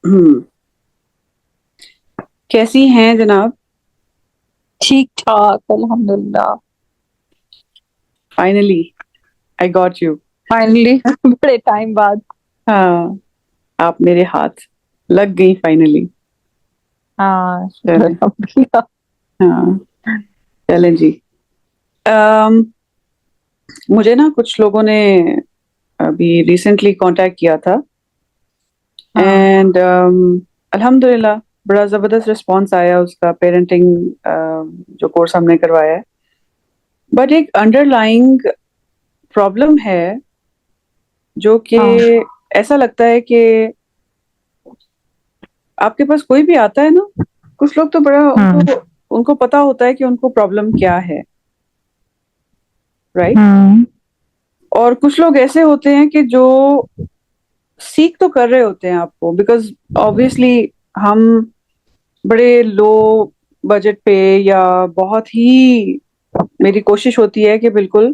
ہم، کیسی ہیں جناب؟ ٹھیک ٹھاک الحمد للہ. Finally I got you. Finally بڑے ٹائم بعد. ہاں، آپ میرے ہاتھ لگ گئی فائنلی. ہاں شکر چلیں. الحمد للہ. ہاں، چلیں جی. ام، مجھے نا کچھ لوگوں نے ابھی ریسنٹلی کانٹیکٹ کیا تھا. ہاں اینڈ الحمد للہ بڑا زبردست رسپانس آیا اس کا پیرنٹنگ جو کورس ہم نے کروایا ہے. بٹ ایک انڈر لائنگ پرابلم ہے جو کہ ہاں ایسا لگتا ہے کہ آپ کے پاس کوئی بھی آتا ہے نا، کچھ لوگ تو بڑا ہاں ان کو پتا ہوتا ہے کہ ان کو پرابلم کیا ہے، رائٹ؟ ہاں اور کچھ لوگ ایسے ہوتے ہیں کہ جو سیکھ تو کر رہے ہوتے ہیں آپ کو، بیکاز obviously ہم بڑے لو بجٹ پہ یا بہت ہی، میری کوشش ہوتی ہے کہ بالکل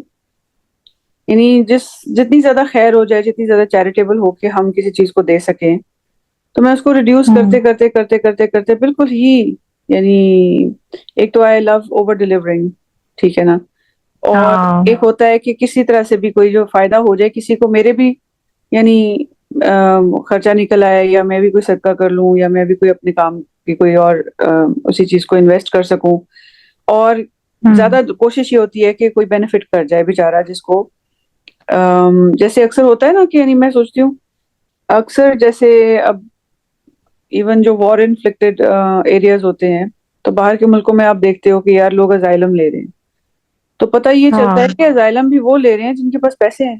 یعنی جتنی زیادہ خیر ہو جائے، جتنی زیادہ چیریٹیبل ہو کے ہم کسی چیز کو دے سکیں، تو میں اس کو ریڈیوس ہاں کرتے کرتے کرتے کرتے کرتے بالکل ہی یعنی ایک تو آئی لو اوور ڈیلیورنگ، ٹھیک ہے نا؟ اور ہاں ایک ہوتا ہے کہ کسی طرح سے بھی کوئی جو فائدہ ہو جائے کسی کو، میرے بھی یعنی خرچہ نکل آئے، یا میں بھی کوئی صدقہ کر لوں، یا میں بھی کوئی اپنے کام کی کوئی اور اسی چیز کو انویسٹ کر سکوں. اور ہاں زیادہ کوشش یہ ہوتی ہے کہ کوئی بینیفٹ کر جائے بیچارہ، جس کو جیسے اکثر ہوتا ہے نا کہ یعنی میں سوچتی ہوں اکثر جیسے اب ایون جو وار انفلکٹڈ ایریاز ہوتے ہیں، تو باہر کے ملکوں میں آپ دیکھتے ہو کہ یار لوگ ازائلم لے رہے ہیں، تو پتہ یہ چلتا ہے ہاں کہ ازائلم بھی وہ لے رہے ہیں جن کے پاس پیسے ہیں.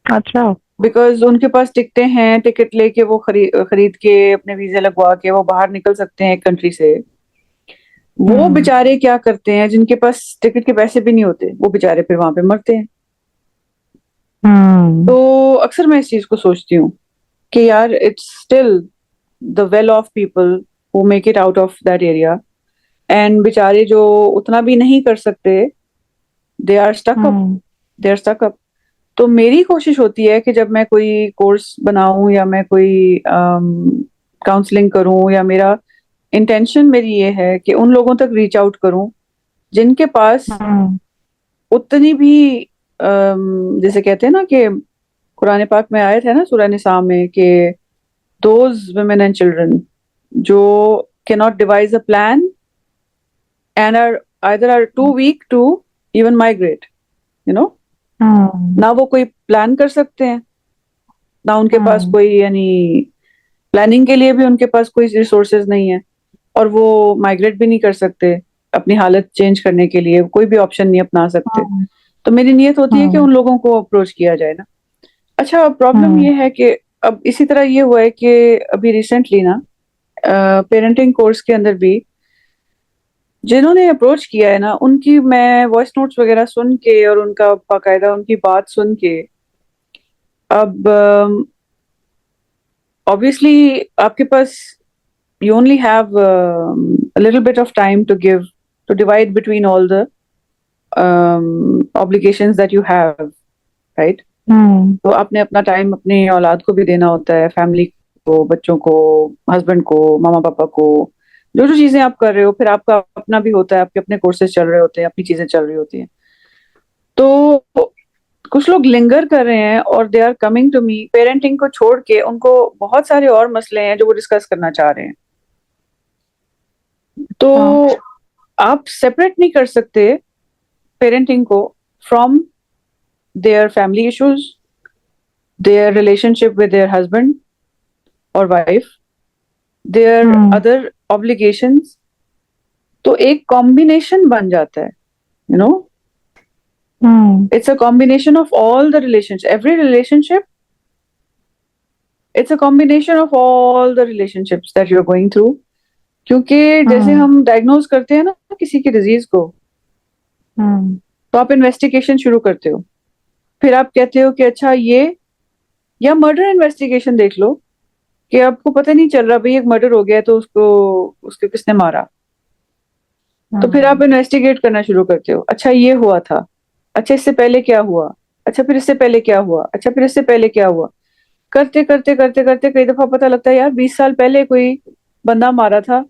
اچھا. بیکاز ان کے پاس ٹکٹیں ہیں، ٹکٹ لے کے وہ خرید کے اپنے ویزے لگوا کے وہ باہر نکل سکتے ہیں ایک کنٹری سے. وہ ہوں بےچارے کیا کرتے ہیں جن کے پاس ٹکٹ کے پیسے بھی نہیں ہوتے، وہ بےچارے پھر وہاں پہ مرتے ہیں. ہوں تو اکثر میں اس چیز کو سوچتی ہوں کہ یار it's still the will of people who make it out of that area, and بےچارے جو اتنا بھی نہیں کر سکتے، دے آر اسٹک اپ، ہوں دے آر اسٹک اپ. تو میری کوشش ہوتی ہے کہ جب میں کوئی کورس بناؤں یا میں کوئی کاؤنسلنگ کروں، یا میرا انٹینشن میری یہ ہے کہ ان لوگوں تک ریچ آؤٹ کروں جن کے پاس ہوں اتنی بھی جیسے کہتے ہیں نا کہ قرآن پاک میں آیت ہے نا سورہ نساء میں کہ دوز ویمن اینڈ چلڈرن جو cannot devise a plan and are either are too weak to even migrate, you know. ہوں نہ وہ کوئی پلان کر سکتے ہیں، نہ ان کے پاس ہوں کوئی یعنی پلاننگ کے لیے بھی ان کے پاس کوئی ریسورسز نہیں ہے، اور وہ مائگریٹ بھی نہیں کر سکتے اپنی حالت چینج کرنے کے لیے، کوئی بھی آپشن نہیں اپنا سکتے. تو میری نیت ہوتی ہے کہ ہوں ان لوگوں کو اپروچ کیا جائے نا. اچھا، پرابلم ہوں یہ ہے کہ اب اسی طرح یہ ہوا ہے کہ ابھی ریسنٹلی نا پیرنٹنگ کورس کے اندر بھی جنہوں نے اپروچ کیا ہے نا، ان کی میں وائس نوٹس وغیرہ سن کے اور ان کا باقاعدہ ان کی بات سن کے، اب obviously آپ کے پاس you only have a little bit of time to give, to divide between all the obligations that you have, right? ہوں تو آپ نے اپنا ٹائم اپنی اولاد کو بھی دینا ہوتا ہے، فیملی کو، بچوں کو، ہسبینڈ کو، ماما پاپا کو، جو جو چیزیں آپ کر رہے ہو، پھر آپ کا اپنا بھی ہوتا ہے، آپ کے اپنے کورسز چل رہے ہوتے ہیں، اپنی چیزیں چل رہی ہوتی ہیں. تو کچھ لوگ لنگر کر رہے ہیں اور they are coming to me parenting کو چھوڑ کے، ان کو بہت سارے اور مسئلے ہیں جو وہ ڈسکس کرنا چاہ رہے ہیں. تو اچھا. آپ سپریٹ نہیں کر سکتے پیرنٹنگ کو from their family issues, their relationship with their husband or wife, their ہوں other obligations. تو ایک کمبینیشن بن جاتا ہے، you know. ہوں It's a combination of all the relationships. Every relationship, it's a combination of all the relationships that you're going through. کیونکہ جیسے ہوں ہم ڈائگنوز کرتے ہیں نا کسی کی ڈیزیز کو، ہوں تو آپ انویسٹیگیشن شروع کرتے ہو، پھر آپ کہتے ہو کہ اچھا یہ، یا مرڈر انویسٹیگیشن دیکھ لو کہ آپ کو پتہ نہیں چل رہا بھئی ایک مرڈر ہو گیا تو اس کو کس نے مارا. تو پھر آپ ہوں انویسٹیگیٹ کرنا شروع کرتے ہو، اچھا یہ ہوا تھا، اچھا اس سے پہلے کیا ہوا، اچھا پھر اس سے پہلے کیا ہوا، اچھا پھر اس سے پہلے کیا ہوا. کرتے کرتے کرتے کرتے کئی دفعہ پتہ لگتا ہے یار 20 سال پہلے کوئی بندہ مارا تھا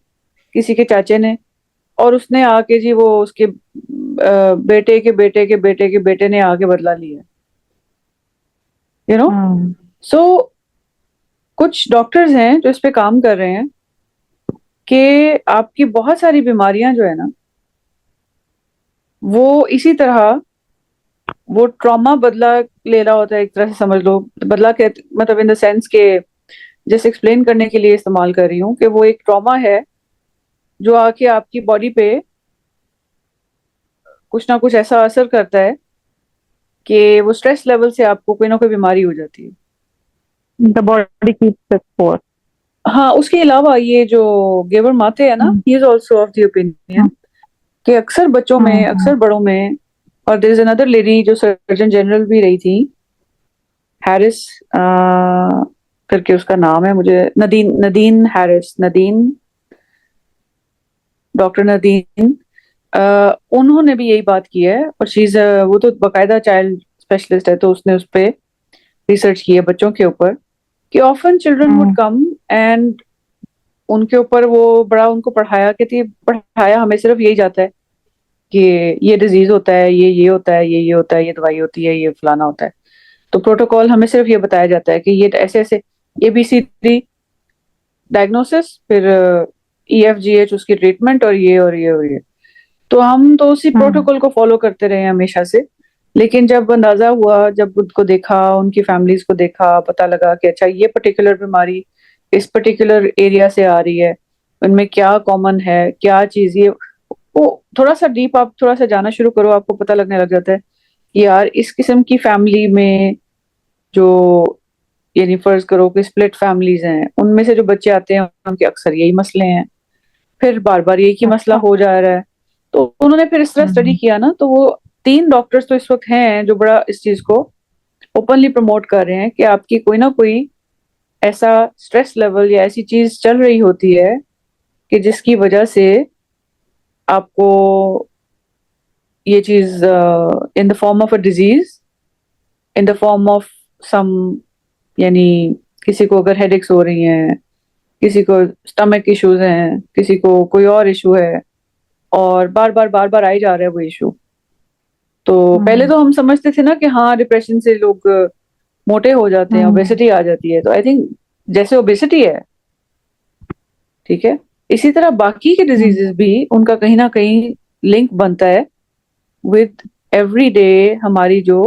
کسی کے چاچے نے، اور اس نے آ کے جی وہ اس کے بیٹے کے بیٹے کے بیٹے کے بیٹے نے آ کے بدلا لیا. یو نو سو کچھ ڈاکٹرز ہیں جو اس پہ کام کر رہے ہیں کہ آپ کی بہت ساری بیماریاں جو ہے نا وہ اسی طرح وہ ٹراما بدلا لے رہا ہوتا ہے، ایک طرح سے سمجھ لو. بدلا کے مطلب ان دا سینس کہ جیسے ایکسپلین کرنے کے لیے استعمال کر رہی ہوں کہ وہ ایک ٹراما ہے جو آ کے آپ کی باڈی پہ کچھ نہ کچھ ایسا اثر کرتا ہے کہ وہ اسٹریس لیول سے آپ کو کوئی نہ کوئی بیماری ہو جاتی ہے. the body keeps it for. ہاں اس کے علاوہ یہ جو گیور ماتے ہیں نا، ہوں ہی is also of the opinion کہ اکثر بچوں میں، ہوں اکثر بڑوں میں، اور دیر از اندر لیڈی جو سرجن جنرل بھی رہی تھی، ہیرس کر کے اس کا نام ہے، مجھے ندین ہیرس، ندین، ڈاکٹر ندین، انہوں نے بھی یہی بات کی ہے. اور چیز وہ تو باقاعدہ چائلڈ اسپیشلسٹ ہے، تو اس نے اس پہ ریسرچ کی ہے بچوں کے اوپر کہ آفن چلڈرن وڈ ہوں کم اینڈ ان کے اوپر وہ بڑا ان کو پڑھایا، کہتی پڑھایا ہمیں صرف یہی جاتا ہے کہ یہ ڈیزیز ہوتا ہے، یہ ہوتا ہے، یہ ہوتا ہے، یہ دوائی ہوتی ہے، یہ فلانا ہوتا ہے. تو پروٹوکول ہمیں صرف یہ بتایا جاتا ہے کہ یہ ایسے ایسے ABCD ڈائگنوسس، پھر EFGH اس کی ٹریٹمنٹ، اور یہ اور یہ اور یہ. تو ہم تو اسی ہوں پروٹوکول کو فالو کرتے رہے ہیں ہمیشہ سے. لیکن جب اندازہ ہوا، جب ان کو دیکھا، ان کی فیملیز کو دیکھا، پتہ لگا کہ اچھا یہ پرٹیکولر بیماری اس پرٹیکولر ایریا سے آ رہی ہے، ان میں کیا کامن ہے، کیا چیز، یہ وہ تھوڑا سا ڈیپ آپ تھوڑا سا جانا شروع کرو، آپ کو پتہ لگنے لگ جاتا ہے کہ یار اس قسم کی فیملی میں جو، یعنی فرض کرو کہ اسپلٹ فیملیز ہیں، ان میں سے جو بچے آتے ہیں ان کے اکثر یہی مسئلے ہیں، پھر بار بار ایک ہی مسئلہ اچھا ہو جا رہا ہے. تو انہوں نے پھر اس طرح اسٹڈی ہوں کیا نا، تو وہ 3 ڈاکٹرز تو اس وقت ہیں جو بڑا اس چیز کو اوپنلی پروموٹ کر رہے ہیں کہ آپ کی کوئی نہ کوئی ایسا اسٹریس لیول یا ایسی چیز چل رہی ہوتی ہے کہ جس کی وجہ سے آپ کو یہ چیز in the form of a disease, in the form of some, یعنی کسی کو اگر ہیڈ ایکس ہو رہی ہیں، کسی کو اسٹمک ایشوز ہیں، کسی کو کوئی اور ایشو ہے، اور بار بار بار بار آئی جا رہا ہے وہ ایشو. تو پہلے ہوں تو ہم سمجھتے تھے نا کہ ہاں ڈپریشن سے لوگ موٹے ہو جاتے ہیں، ہوں اوبیسٹی آ جاتی ہے. تو آئی تھنک جیسے اوبیسٹی ہے، ٹھیک ہے، اسی طرح باقی کے ہوں ڈیزیزز بھی ان کا کہیں نہ کہیں لنک بنتا ہے ود ایوری ڈے ہماری جو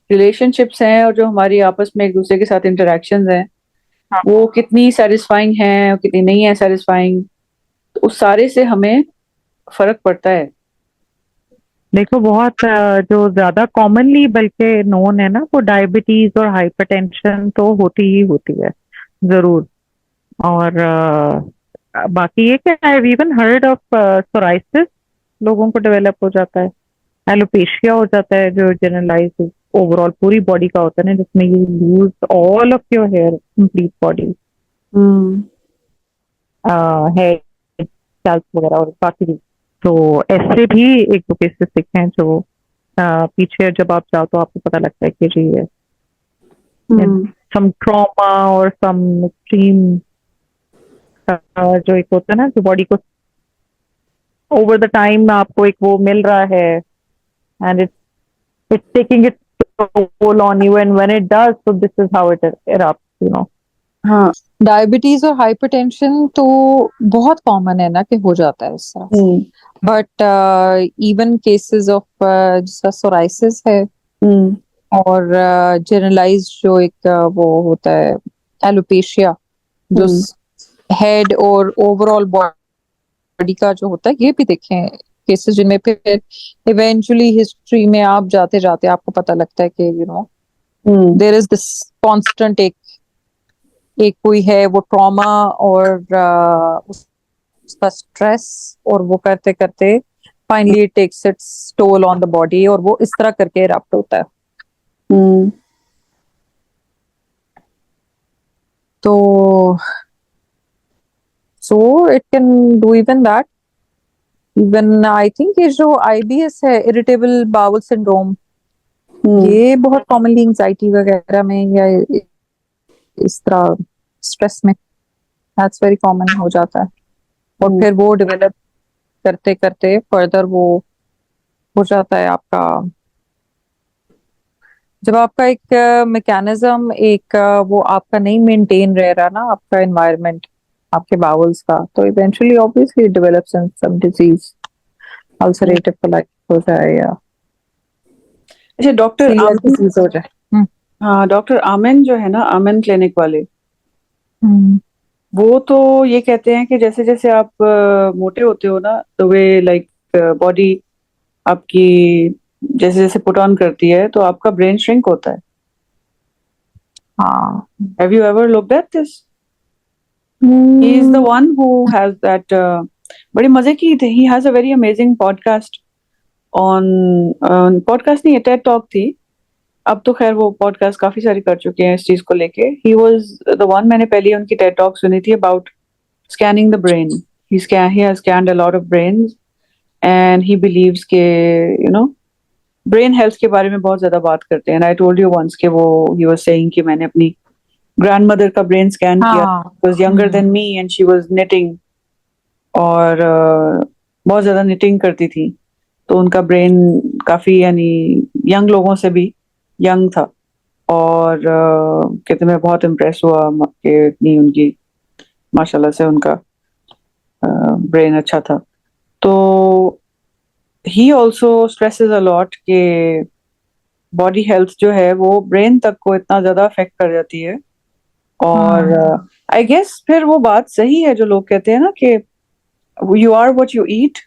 ریلیشن شپس ہیں، اور جو ہماری آپس میں ایک دوسرے کے ساتھ انٹریکشنز ہیں، ہاں وہ کتنی سیٹسفائنگ ہیں اور کتنی نہیں ہیں سیٹسفائنگ. اس سارے سے ہمیں فرق پڑتا ہے. دیکھو بہت جو زیادہ کامنلی بلکہ نون ہے نا وہ ڈائبٹیز اور ہائپر ٹینشن تو ہوتی ہی ہوتی ہے ضرور. اور باقی یہ کہ I even heard of psoriasis لوگوں کو ڈیولپ ہو جاتا ہے، ایلوپیشیا ہو جاتا ہے جو جنرلائز اوور آل پوری باڈی کا ہوتا ہے نا، جس میں you lose all of your hair complete body, ہوں ہیئر اسکیلپ وغیرہ اور باقی بھی. تو ایسے بھی ایک دو کیسز دیکھے ہیں جو پیچھے جب آپ جاؤ تو آپ کو پتا لگتا ہے کہ جی ہوں سم ٹراما اور سم ایکسٹریم جو ایک ہوتا ہے نا جو باڈی کو اوور دا ٹائم آپ کو ایک وہ مل رہا ہے and it's taking its toll on you and when it does so this is how it erupts you know. ہاں ڈائبٹیز اور ہائپر ٹینشن تو بہت کامن ہے نا کہ ہو جاتا ہے اس طرح سے، ہوں بٹ ایون کیسز آف جیسا سورائسس ہے، ہوں اور جنرلائز جو ایک وہ ہوتا ہے ایلوپیشیا جو ہوں ہیڈ اور اوور آل باڈی کا جو ہوتا ہے، یہ بھی دیکھیں کیسز جن میں پھر ایونچولی ہسٹری میں آپ جاتے جاتے آپ کو پتہ لگتا ہے کہ ہوں دیر از دس کانسٹنٹ ایک کوئی ہے وہ ٹراما اور اس کا اسٹریس، اور وہ کرتے کرتے finally it takes its toll on the body, اور وہ اس طرح کر کے ایرپٹ ہوتا ہے. ہوں تو so it can do even that. Even I think یہ جو IBS ہے، اریٹیبل باؤل سنڈروم، ہوں یہ بہت کامنلی انگزائٹی وغیرہ میں یا اس طرح اسٹریس میں دیٹس ویری کامن ہو جاتا ہے. اور پھر وہ ڈیولپ کرتے کرتے فردر وہ ہو جاتا ہے آپ کا, جب آپ کا ایک میکینزم ایک وہ آپ کا نہیں مینٹین رہ رہا نا, آپ کا انوائرمنٹ آپ کے باولس کا, تو eventually obviously it develops in some disease, ulcerative colitis ہو جائے یا اچھا ڈاکٹر celiac آمن, disease ہو جائے. ہاں ڈاکٹر آمن جو ہے نا, آمن کلینک والے, ہوں وہ تو یہ کہتے ہیں کہ جیسے جیسے آپ موٹے ہوتے ہو نا, تو وہ لائک باڈی آپ کی جیسے جیسے پٹ آن کرتی ہے تو آپ کا برین شرنک ہوتا ہے. ہاں. Have you ever looked at this? He is the one who has that بڑی مزے کی تھی. He has a very amazing podcast on podcast نہیں, TED Talk تھی. اب تو خیر وہ پوڈ کاسٹ کافی ساری کر چکے ہیں اس چیز کو لے کے. He was the one, میں نے پہلی ان کی TED Talk سنی تھی about scanning the brain. He has scanned a lot of brains and he believes کہ you know برین ہیلتھ کے بارے میں بہت زیادہ بات کرتے ہیں. And I told you once کہ وہ he was saying کہ میں نے اپنی گرینڈ مدر کا برین اسکین کیا, was younger than me and she was knitting, اور بہت زیادہ knitting کرتی تھی, تو ان کا برین کافی یعنی ینگ لوگوں سے بھی ینگ تھا. اور کہتے میں بہت امپریس ہوا کہ اتنی ان کی ماشاء اللہ سے ان کا برین اچھا تھا. تو ہی آلسو اسٹریسز الاٹ کہ باڈی ہیلتھ جو ہے وہ برین تک کو اتنا زیادہ افیکٹ کر جاتی ہے. اور آئی گیس پھر وہ بات صحیح ہے جو لوگ کہتے ہیں نا کہ you are what you eat.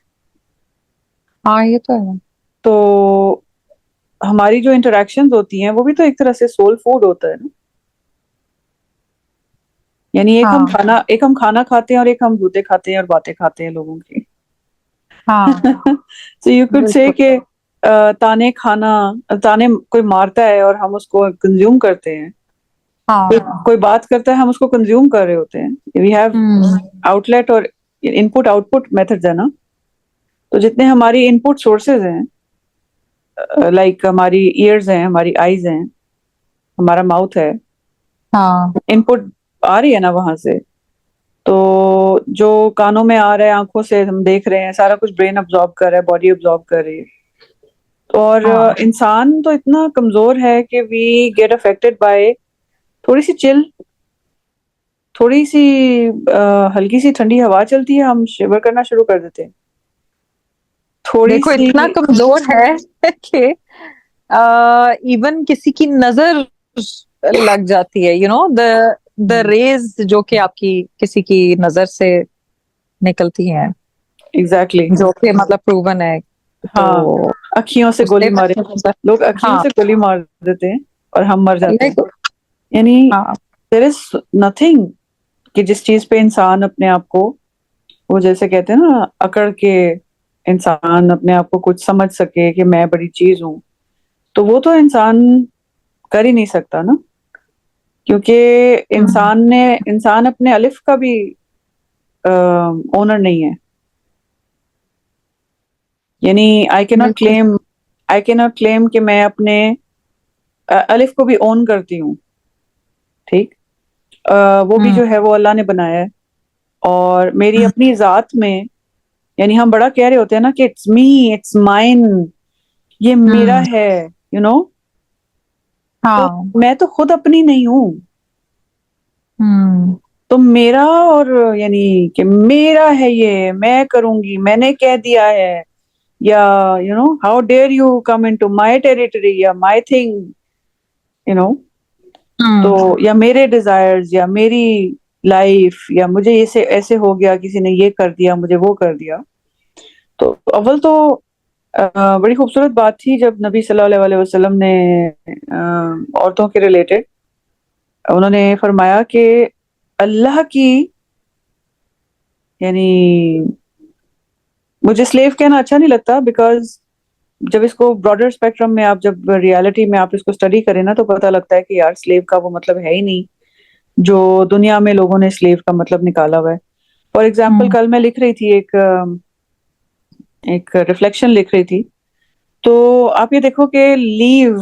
ہاں یہ تو ہے. تو ہماری جو انٹریکشن ہوتی ہیں وہ بھی تو ایک طرح سے سول فوڈ ہوتا ہے نا. یعنی ایک ہم کھانا کھاتے ہیں اور ایک ہم جوتے کھاتے ہیں اور باتیں کھاتے ہیں لوگوں کی. So you could say کہ تانے کھانا, تانے کوئی مارتا ہے اور ہم اس کو کنزیوم کرتے ہیں, کوئی بات کرتا ہے ہم اس کو کنزیوم کر رہے ہوتے ہیں. وی ہیو آؤٹ لیٹ اور ان پٹ آؤٹ پٹ میتھڈز ہے نا. تو جتنے ہماری ان پٹ سورسز ہیں, لائک ہماری ایئرز ہیں, ہماری آئیز ہیں, ہمارا ماؤتھ ہے, ان پٹ آ رہی ہے نا وہاں سے, تو جو کانوں میں آ رہا ہے, آنکھوں سے ہم دیکھ رہے ہیں, سارا کچھ برین ابزارب کر رہا ہے, باڈی ابزارب کر رہی ہے. اور انسان تو اتنا کمزور ہے کہ وی گیٹ افیکٹڈ بائی تھوڑی سی چل, تھوڑی سی ہلکی سی ٹھنڈی ہوا چلتی ہے, ہم شیور کرنا شروع کر دیتے ہیں. تھوڑی دیکھو سی اتنا کمزور ہے کہ ایون کسی کی نظر لگ جاتی ہے, یو نو دا ریز جو کہ آپ کی کسی کی نظر سے نکلتی ہیں, ایگزیکٹلی, جو کہ مطلب پروون ہے. تو ہاں اکھیوں سے گولی مارے, لوگ اکھیوں سے گولی مار دیتے ہیں اور ہم مر جاتے ہیں. یعنی دیر از نتھنگ کہ جس چیز پہ انسان اپنے آپ کو, وہ جیسے کہتے ہیں نا اکڑ کے انسان اپنے آپ کو کچھ سمجھ سکے کہ میں بڑی چیز ہوں, تو وہ تو انسان کر ہی نہیں سکتا نا. کیونکہ انسان اپنے الف کا بھی اونر نہیں ہے. یعنی آئی کی ناٹ کلیم کہ میں اپنے الف کو بھی اون کرتی ہوں. ٹھیک, وہ بھی جو ہے وہ اللہ نے بنایا ہے. اور میری اپنی ذات میں, یعنی ہم بڑا کہہ رہے ہوتے ہیں نا کہ اٹس می, اٹس مائن, یہ میرا ہے, یو نو. تو میں تو خود اپنی نہیں ہوں. تو میرا اور یعنی کہ میرا ہے, یہ میں کروں گی, میں نے کہہ دیا ہے, یا you know how dare you come into my territory یا مائی تھنگ, یو نو. تو یا میرے ڈیزائرز یا میری لائف, یا مجھے ایسے ہو گیا, کسی نے یہ کر دیا, مجھے وہ کر دیا. تو اول تو بڑی خوبصورت بات تھی جب نبی صلی اللہ علیہ وسلم نے عورتوں کے ریلیٹڈ انہوں نے فرمایا کہ اللہ کی, یعنی مجھے سلیو کہنا اچھا نہیں لگتا, بیکاز جب اس کو براڈر اسپیکٹرم میں آپ جب ریالٹی میں آپ اس کو اسٹڈی کریں نا, تو پتہ لگتا ہے کہ یار سلیو کا وہ مطلب ہے ہی نہیں جو دنیا میں لوگوں نے سلیو کا مطلب نکالا ہوا ہے. فار ایگزامپل کل میں لکھ رہی تھی ایک ریفلیکشن لکھ رہی تھی, تو آپ یہ دیکھو کہ لیو,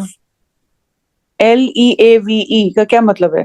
LEAVE کا کیا مطلب ہے.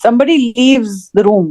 somebody leaves the room,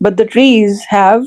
but the trees have,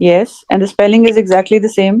yes, and the spelling is exactly the same,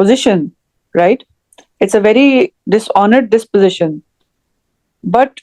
position, right? It's a very dishonored disposition. But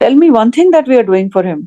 tell me one thing that we are doing for him.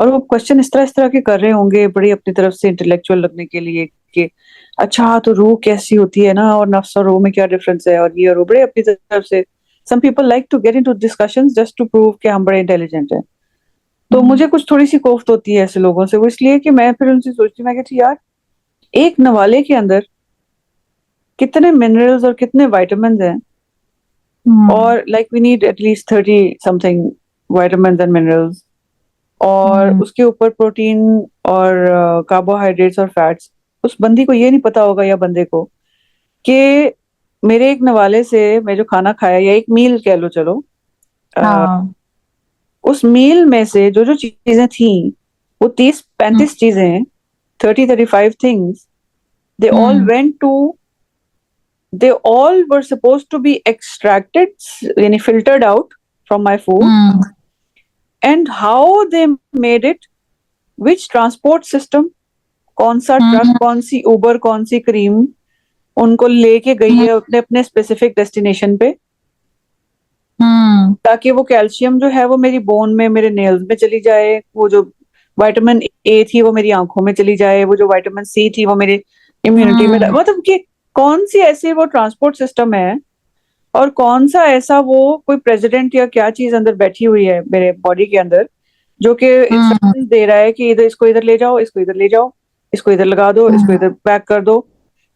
اور وہ question اس طرح کے کر رہے ہوں گے بڑی اپنی طرف سے انٹلیکچوئل لگنے کے لیے کہ اچھا تو روح کیسی ہوتی ہے نا, اور نفس اور روح میں کیا ڈفرنس ہے, اور یہ اور وہ بڑے اپنی طرف سے. Some people like to get into discussions just to prove کہ ہم بڑے انٹیلیجنٹ ہیں. تو مجھے کچھ تھوڑی سی کوفت ہوتی ہے ایسے لوگوں سے, وہ اس لیے کہ میں پھر ان سے سوچتی ہوں, میں کہتی یار ایک نوالے کے اندر کتنے منرلز اور کتنے وائٹامنز ہیں, اور like we need at least 30 something vitamins and minerals, اور اس کے اوپر پروٹین اور کاربوہائیڈریٹس اور فیٹس. اس بندی کو یہ نہیں پتا ہوگا یا بندے کو کہ میرے ایک نوالے سے میں جو کھانا کھایا, یا ایک میل کہہ لو چلو, اس میل میں سے جو چیزیں تھیں وہ 30-35 چیزیں, 30-35 things, they all went to, they all were supposed to be extracted, یعنی filtered out from my food. And how they made it, which transport system, کون سا ٹرک, کون سی اوبر, کون سی کریم ان کو لے کے گئی ہے اپنے اپنے اسپیسیفک ڈیسٹینیشن پہ, تاکہ وہ کیلشیم جو ہے وہ میری بون میں, میرے نیلز میں چلی جائے, وہ جو وائٹامن اے تھی وہ میری آنکھوں میں چلی جائے, وہ جو وائٹامن سی تھی وہ میری امیونٹی میں. مطلب کہ کون سی ایسی وہ ٹرانسپورٹ سسٹم ہے, اور کون سا ایسا وہ کوئی پریزیڈنٹ یا کیا چیز اندر بیٹھی ہوئی ہے میرے باڈی کے اندر, جو کہ انسٹرکشن دے رہا ہے کہ ادھر اس کو ادھر لے جاؤ, اس کو ادھر لے جاؤ, اس کو ادھر لگا دو, اس کو ادھر پیک کر دو.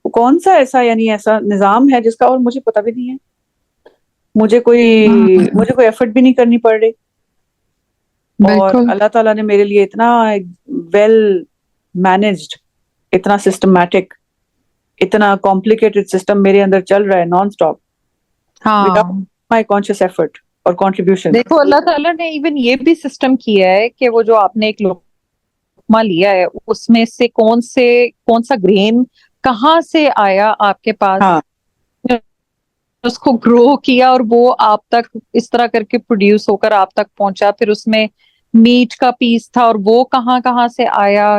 کون سا ایسا یعنی ایسا نظام ہے جس کا اور مجھے پتا بھی نہیں ہے, مجھے کوئی ایفرٹ بھی نہیں کرنی پڑ رہی. اور اللہ تعالیٰ نے میرے لیے اتنا ویل مینجڈ, اتنا سسٹمیٹک, اتنا کمپلیکیٹڈ سسٹم میرے اندر چل رہا ہے نان اسٹاپ, وداؤٹ مائی کانشیس ایفرٹ اور کنٹریبیوشن. دیکھو اللہ تعالیٰ نے ایون یہ بھی سسٹم کیا ہے کہ وہ جو آپ نے ایک لقمہ لیا ہے اس میں سے کون سا گرین کہاں سے آیا آپ کے پاس, ہاں اس کو گرو کیا اور وہ آپ تک اس طرح کر کے پروڈیوس ہو کر آپ تک پہنچا. پھر اس میں میٹ کا پیس تھا اور وہ کہاں کہاں سے آیا,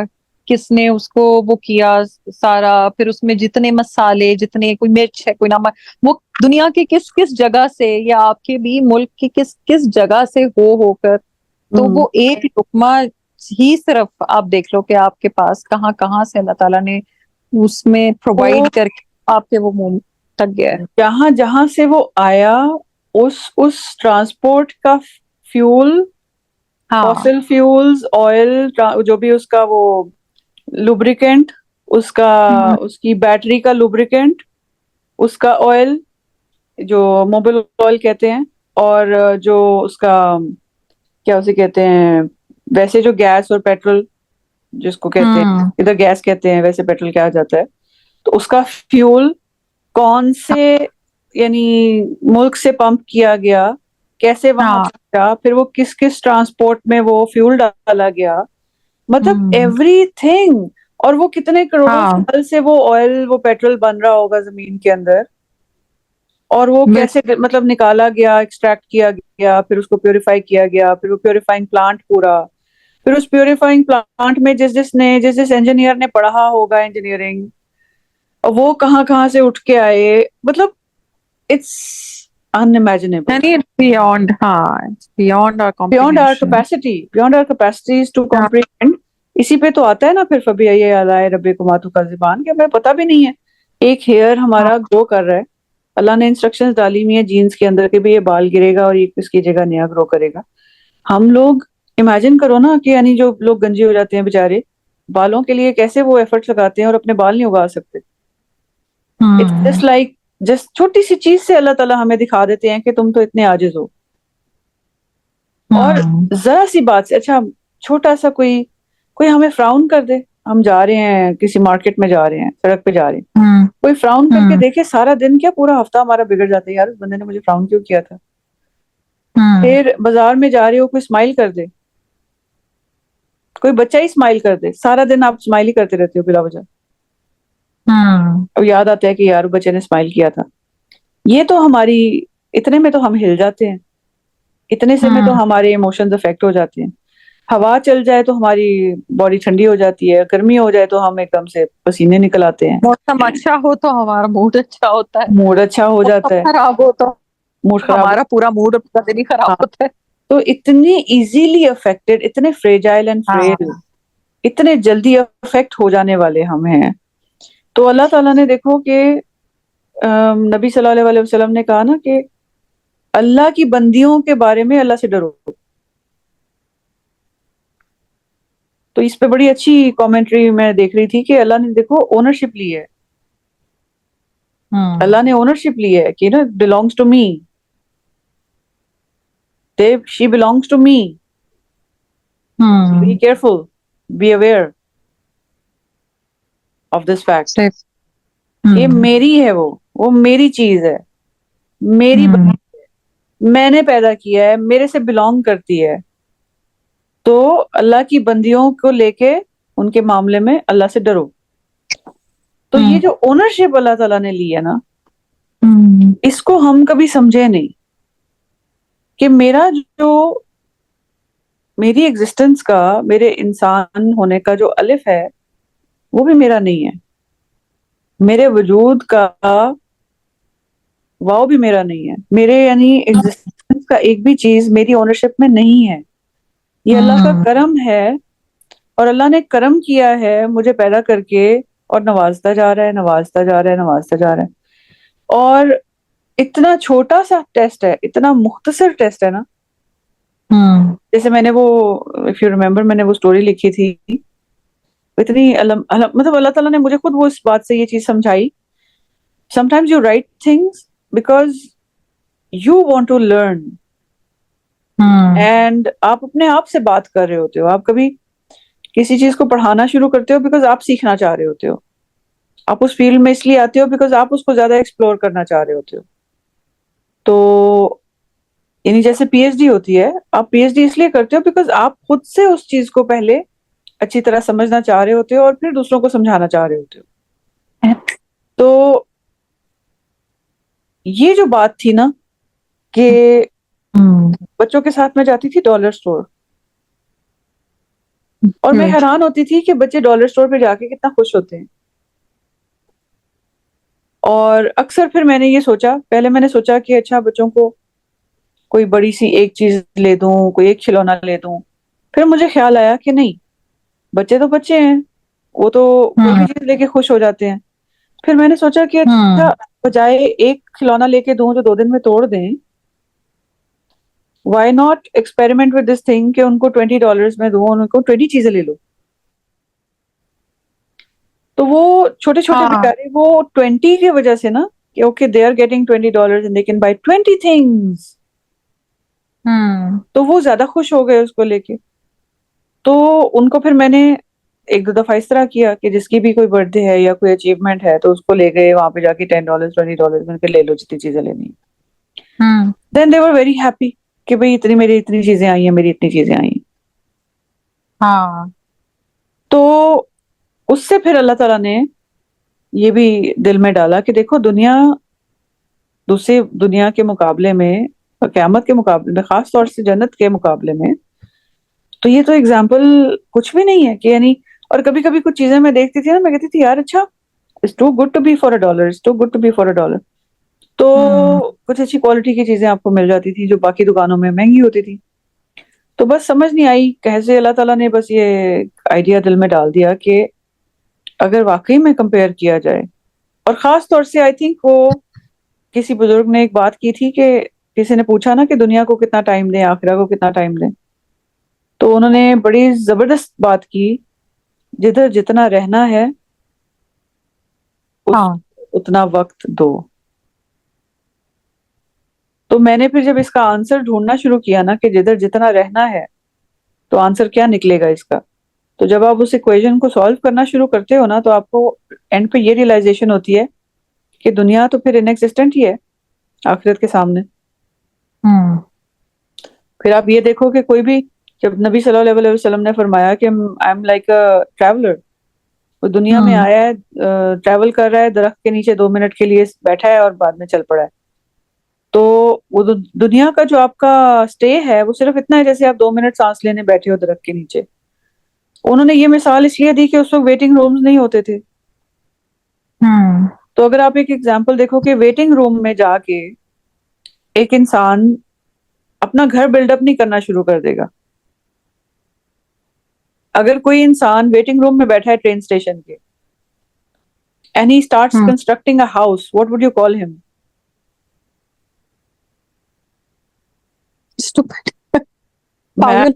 کس نے اس کو وہ کیا سارا, پھر اس میں جتنے مسالے, جتنے کوئی مرچ ہے, کوئی نمک, وہ دنیا کی کس کس جگہ سے یا آپ کے بھی ملک کی کس کس جگہ سے ہو کر, تو وہ ایک لقمہ ہی صرف آپ دیکھ لو کہ آپ کے پاس کہاں کہاں سے اللہ تعالیٰ نے اس میں پرووائڈ کر کے آپ کے وہ منہ تک گیا ہے. جہاں جہاں سے وہ آیا اس ٹرانسپورٹ کا فیول, فاسل فیولز, آئل, جو بھی اس کا وہ لوبریکینٹ, اس کی بیٹری کا لوبریکینٹ, اس کا آئل جو موبل آئل کہتے ہیں, اور جو اس کا کیا اسے کہتے ہیں, ویسے جو گیس اور پیٹرول جس کو کہتے ہیں, ادھر گیس کہتے ہیں, ویسے پیٹرول کہا جاتا ہے, تو اس کا فیول کون سے یعنی ملک سے پمپ کیا گیا, کیسے وہاں پہنچا, پھر وہ کس کس ٹرانسپورٹ میں وہ فیول ڈالا گیا, مطلب ایوری تھنگ. اور وہ کتنے کروڑوں سال سے وہ آئل, وہ پیٹرول بن رہا ہوگا زمین کے اندر, اور وہ کیسے مطلب نکالا گیا, ایکسٹریکٹ کیا گیا, پھر اس کو پیوریفائی کیا گیا, پھر وہ پیوریفائنگ پلانٹ پورا, پھر اس پیوریفائنگ پلانٹ میں جس انجینئر نے پڑھا ہوگا انجینئرنگ, وہ کہاں کہاں سے اٹھ کے آئے, مطلب it's unimaginable, beyond our beyond our comprehension. capacities to comprehend. اسی پہ تو آتا ہے نا پھر فبی آلائے ربکما تکذبان, کہ ہمیں پتہ بھی نہیں ہے. ایک ہیئر ہمارا گرو کر رہا ہے, اللہ نے انسٹرکشنز ڈالی ہوئی ہیں جینز کے اندر کہ بھی یہ بال گرے گا اور یہ اس کی جگہ نیا گرو کرے گا. ہم لوگ امیجن کرو نا کہ یعنی جو لوگ گنجے ہو جاتے ہیں بےچارے, بالوں کے لیے کیسے وہ ایفرٹ لگاتے ہیں اور اپنے بال نہیں اگا سکتے. اٹس جسٹ لائک چھوٹی سی چیز سے اللہ تعالیٰ ہمیں دکھا دیتے ہیں کہ تم تو اتنے عاجز ہو. اور ذرا سی بات سے, اچھا چھوٹا سا کوئی ہمیں فراؤن کر دے, ہم جا رہے ہیں کسی مارکیٹ میں جا رہے ہیں, سڑک پہ جا رہے ہیں, کوئی فراؤن کر کے دیکھے, سارا دن کیا پورا ہفتہ ہمارا بگڑ جاتا ہے, یار اس بندے نے مجھے فراؤن کیوں کیا تھا. پھر بازار میں جا رہے ہو, کوئی اسمائل کر دے, کوئی بچہ ہی اسمائل کر دے, سارا دن آپ اسمائل ہی کرتے رہتے ہو بلا وجہ. اب یاد آتا ہے کہ یار بچے نے اسمائل کیا تھا. یہ تو ہماری اتنے میں تو ہم ہل جاتے ہیں, اتنے سے میں تو ہمارے ایموشنز افیکٹ ہو جاتے ہیں. ہوا چل جائے تو ہماری باڈی ٹھنڈی ہو جاتی ہے, گرمی ہو جائے تو ہم ایک دم سے پسینے نکل آتے ہیں, موسم اچھا ہو تو ہمارا موڈ اچھا ہوتا ہے, موڈ اچھا ہو موسم جاتا ہے, خراب ہو تو موڈ خراب ہمارا پورا موڈ پورا دن ہی خراب ہوتا ہے. تو اتنی ایزیلی افیکٹڈ، اتنے فریجائل اینڈ فریل، اتنے جلدی افیکٹ ہو جانے والے ہم ہیں. تو اللہ تعالیٰ نے دیکھو کہ نبی صلی اللہ علیہ وسلم نے کہا نا کہ اللہ کی بندیوں کے بارے میں اللہ سے ڈرو. تو اس پہ بڑی اچھی کامنٹری میں دیکھ رہی تھی کہ اللہ نے دیکھو اونرشپ لی ہے. اللہ نے اونرشپ لی ہے کہ نا belongs to me. She belongs to me. Be careful. Be aware of this fact. یہ میری ہے، وہ میری چیز ہے، میری میں نے پیدا کیا ہے، میرے سے بلونگ کرتی ہے. تو اللہ کی بندیوں کو لے کے ان کے معاملے میں اللہ سے ڈرو. تو یہ جو اونرشپ اللہ تعالیٰ نے لی ہے نا، اس کو ہم کبھی سمجھے نہیں کہ میری ایگزسٹنس کا، میرے انسان ہونے کا جو الف ہے وہ بھی میرا نہیں ہے، میرے وجود کا واؤ بھی میرا نہیں ہے، میرے یعنی ایگزسٹنس کا ایک بھی چیز میری اونرشپ میں نہیں ہے. یہ اللہ کا کرم ہے، اور اللہ نے کرم کیا ہے مجھے پیدا کر کے، اور نوازتا جا رہا ہے، نوازتا جا رہا ہے، نوازتا جا رہا ہے. اور اتنا چھوٹا سا ٹیسٹ ہے، اتنا مختصر ٹیسٹ ہے نا. جیسے میں نے وہ if you remember میں نے وہ سٹوری لکھی تھی، اتنی مطلب اللہ تعالیٰ نے مجھے خود وہ اس بات سے یہ چیز سمجھائی. sometimes you write things because you want to learn. And آپ اپنے آپ سے بات کر رہے ہوتے ہو. آپ کبھی کسی چیز کو پڑھانا شروع کرتے ہو بیکاز آپ سیکھنا چاہ رہے ہوتے ہو. آپ اس فیلڈ میں اس لیے آتے ہو بیکاز آپ اس کو زیادہ ایکسپلور کرنا چاہ رہے ہوتے ہو. تو یعنی جیسے پی ایچ ڈی ہوتی ہے، آپ پی ایچ ڈی اس لیے کرتے ہو بیکاز آپ خود سے اس چیز کو پہلے اچھی طرح سمجھنا چاہ رہے ہوتے ہو اور پھر دوسروں کو سمجھانا چاہ رہے ہوتے ہو. تو یہ جو بات تھی نا کہ بچوں کے ساتھ میں جاتی تھی ڈالر سٹور، اور میں حیران ہوتی تھی کہ بچے ڈالر سٹور پہ جا کے کتنا خوش ہوتے ہیں. اور اکثر پھر میں نے یہ سوچا، پہلے میں نے سوچا کہ اچھا بچوں کو کوئی بڑی سی ایک چیز لے دوں، کوئی ایک کھلونا لے دوں. پھر مجھے خیال آیا کہ نہیں، بچے تو بچے ہیں، وہ تو کوئی بھی چیز لے کے خوش ہو جاتے ہیں. پھر میں نے سوچا کہ اچھا بجائے ایک کھلونا لے کے دوں جو 2 دن میں توڑ دیں، why not experiment with this thing کہ ان کو $20 میں دوں، ان کو 20 چیزیں لے لو. تو وہ چھوٹے چھوٹے بیچارے وہ 20 کی وجہ سے نا کہ okay they are getting $20 and they can buy 20 things. تو وہ زیادہ خوش ہو گئے اس کو لے کے. تو ان کو پھر میں نے 1-2 دفعہ اس طرح کیا کہ جس کی بھی کوئی برتھ ڈے ہے یا کوئی اچیومنٹ ہے تو اس کو لے گئے وہاں پہ جا کے $10 $20 میں لے لو جتنی چیزیں لینی. دین دے ور ویری ہیپی کہ بھائی میری اتنی چیزیں آئی ہیں، میری اتنی چیزیں آئی ہیں. تو اس سے پھر اللہ تعالیٰ نے یہ بھی دل میں ڈالا کہ دیکھو دنیا دوسری دنیا کے مقابلے میں، قیامت کے مقابلے میں، خاص طور سے جنت کے مقابلے میں، تو یہ تو اگزامپل کچھ بھی نہیں ہے کہ یعنی. اور کبھی کبھی کچھ چیزیں میں دیکھتی تھی نا، میں کہتی تھی یار اچھا it's too good to be for $1, it's too good to be for $1. تو کچھ اچھی کوالٹی کی چیزیں آپ کو مل جاتی تھی جو باقی دکانوں میں مہنگی ہوتی تھی. تو بس سمجھ نہیں آئی کیسے اللہ تعالیٰ نے بس یہ آئیڈیا دل میں ڈال دیا کہ اگر واقعی میں کمپیئر کیا جائے، اور خاص طور سے آئی تھنک وہ کسی بزرگ نے ایک بات کی تھی کہ کسی نے پوچھا نا کہ دنیا کو کتنا ٹائم دیں، آخرہ کو کتنا ٹائم دیں. تو انہوں نے بڑی زبردست بات کی، جدھر جتنا رہنا ہے اتنا وقت دو. تو میں نے پھر جب اس کا آنسر ڈھونڈنا شروع کیا نا کہ جدھر جتنا رہنا ہے تو آنسر کیا نکلے گا اس کا، تو جب آپ اس ایکویشن کو سالو کرنا شروع کرتے ہو نا تو آپ کو اینڈ پہ یہ ریئلائزیشن ہوتی ہے کہ دنیا تو پھر انیگزسٹنٹ ہی ہے آخرت کے سامنے. پھر آپ یہ دیکھو کہ کوئی بھی، جب نبی صلی اللہ علیہ وسلم نے فرمایا کہ I am like a traveller, وہ دنیا میں آیا ہے، ٹریول کر رہا ہے، درخت کے نیچے 2 منٹ کے لیے بیٹھا ہے اور بعد میں چل پڑا ہے. تو وہ دنیا کا جو آپ کا اسٹے ہے وہ صرف اتنا ہے جیسے آپ 2 منٹ سانس لینے بیٹھے ہو درخت کے نیچے. انہوں نے یہ مثال اس لیے دی کہ اس وقت ویٹنگ رومز نہیں ہوتے تھے. تو اگر آپ ایک ایگزامپل دیکھو کہ ویٹنگ روم میں جا کے ایک انسان اپنا گھر بلڈ اپ نہیں کرنا شروع کر دے گا. اگر کوئی انسان ویٹنگ روم میں بیٹھا ہے ٹرین اسٹیشن کے and he starts constructing a house, what would you call him? Stupid. پاگل.